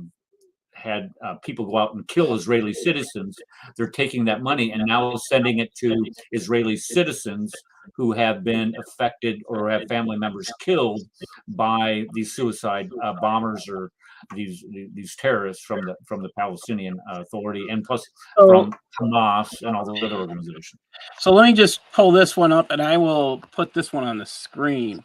had people go out and kill Israeli citizens, they're taking that money and now sending it to Israeli citizens who have been affected or have family members killed by these suicide bombers or these terrorists from the Palestinian Authority, and plus from Hamas and all the other organizations. So let me just pull this one up, and I will put this one on the screen.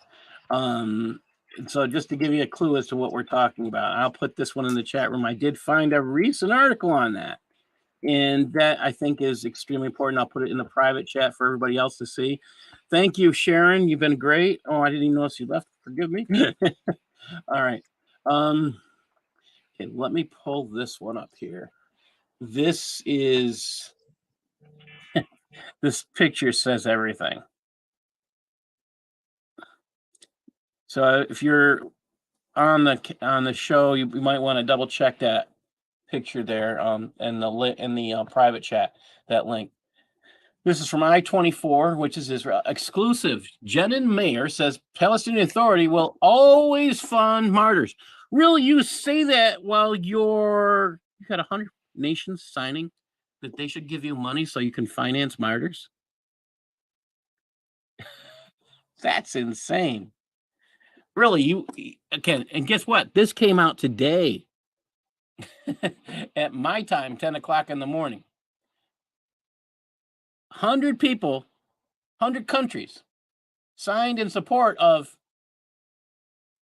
So just to give you a clue as to what we're talking about, I'll put this one in the chat room. I did find a recent article on that, and that I think is extremely important. I'll put it in the private chat for everybody else to see. Thank you, Sharon. You've been great. Oh, I didn't even notice you left. Forgive me. All right. Okay, let me pull this one up here. This is this picture says everything. So if you're on the show, you might want to double check that picture there in the private chat, that link. This is from I-24, which is Israel exclusive. Jenin Mayer says Palestinian Authority will always fund martyrs. Really, you say that while you got 100 nations signing that they should give you money so you can finance martyrs? That's insane. Really, again, and guess what? This came out today at my time, 10 o'clock in the morning. 100 people, 100 countries signed in support of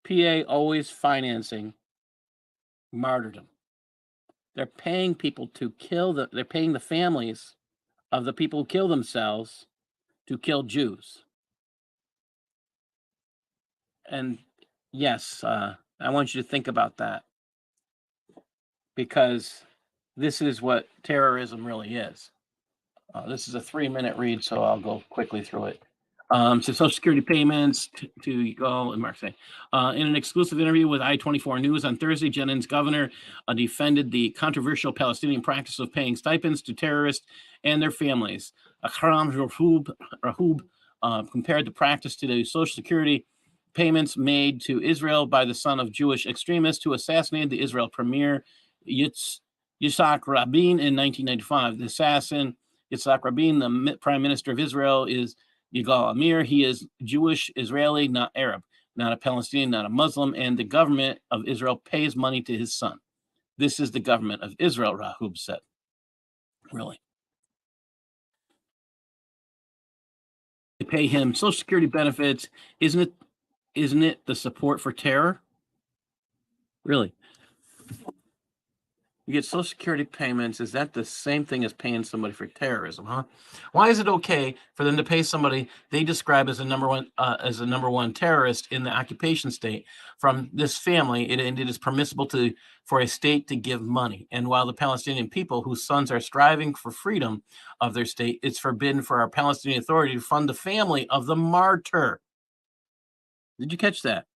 PA always financing martyrdom. They're paying people to they're paying the families of the people who kill themselves to kill Jews. And yes, I want you to think about that, because this is what terrorism really is. This is a 3-minute read, so I'll go quickly through it. So Social Security payments to go and Mark say, in an exclusive interview with I-24 News on Thursday, Jenin's governor defended the controversial Palestinian practice of paying stipends to terrorists and their families. Akram Rahub compared the practice to the Social Security payments made to Israel by the son of Jewish extremists who assassinated the Israel premier Yitzhak Rabin in 1995. The assassin, Yitzhak Rabin, the prime minister of Israel, is Yigal Amir. He is Jewish Israeli, not Arab, not a Palestinian, not a Muslim, and the government of Israel pays money to his son. This is the government of Israel, Rahub said. Really? They pay him Social Security benefits. Isn't it the support for terror? Really? You get Social Security payments. Is that the same thing as paying somebody for terrorism, huh? Why is it okay for them to pay somebody they describe as a number one terrorist in the occupation state from this family? It is permissible for a state to give money. And while the Palestinian people whose sons are striving for freedom of their state, it's forbidden for our Palestinian Authority to fund the family of the martyr. Did you catch that?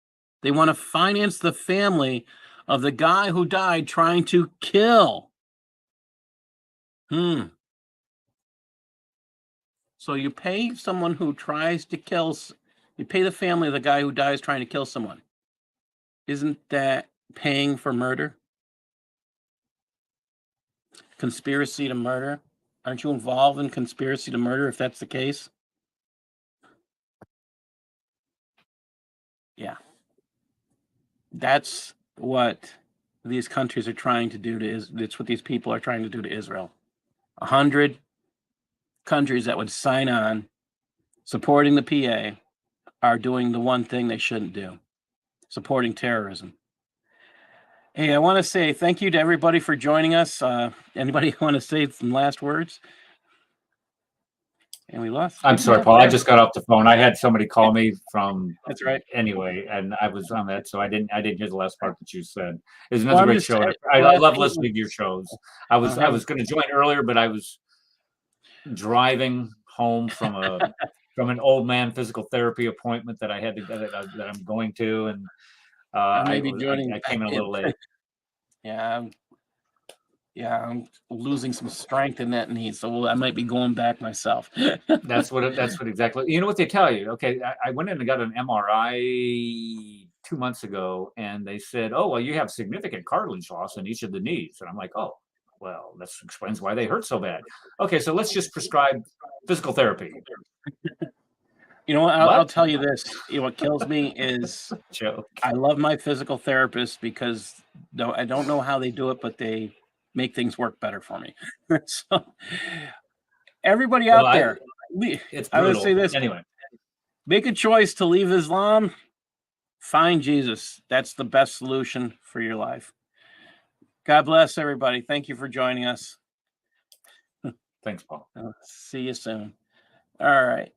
They want to finance the family of the guy who died trying to kill. So you pay someone who tries to kill, you pay the family of the guy who dies trying to kill someone. Isn't that paying for murder? Conspiracy to murder? Aren't you involved in conspiracy to murder if that's the case? Yeah. That's what these countries are trying to do to Israel. It's what these people are trying to do to Israel. 100 countries that would sign on supporting the PA are doing the one thing they shouldn't do, supporting terrorism. Hey, I want to say thank you to everybody for joining us. Anybody want to say some last words? And we lost. I'm sorry, Paul. I just got off the phone. I had somebody call me from. That's right. Anyway, and I was on that, so I didn't hear the last part that you said. It's another great show. saying, I love listening to your shows. I was going to join earlier, but I was driving home from an old man physical therapy appointment that I had to that I'm going to, and I came in a little late. Yeah, I'm losing some strength in that knee, so I might be going back myself. That's what exactly. You know what they tell you? Okay, I went in and got an MRI 2 months ago, and they said, "Oh, well, you have significant cartilage loss in each of the knees." And I'm like, "Oh, well, that explains why they hurt so bad." Okay, so let's just prescribe physical therapy. You know what? I'll tell you this. What kills me is I love my physical therapist because I don't know how they do it, but they make things work better for me. So everybody out there, I would say this. Anyway, make a choice to leave Islam. Find Jesus. That's the best solution for your life. God bless everybody. Thank you for joining us. Thanks, Paul. See you soon. All right.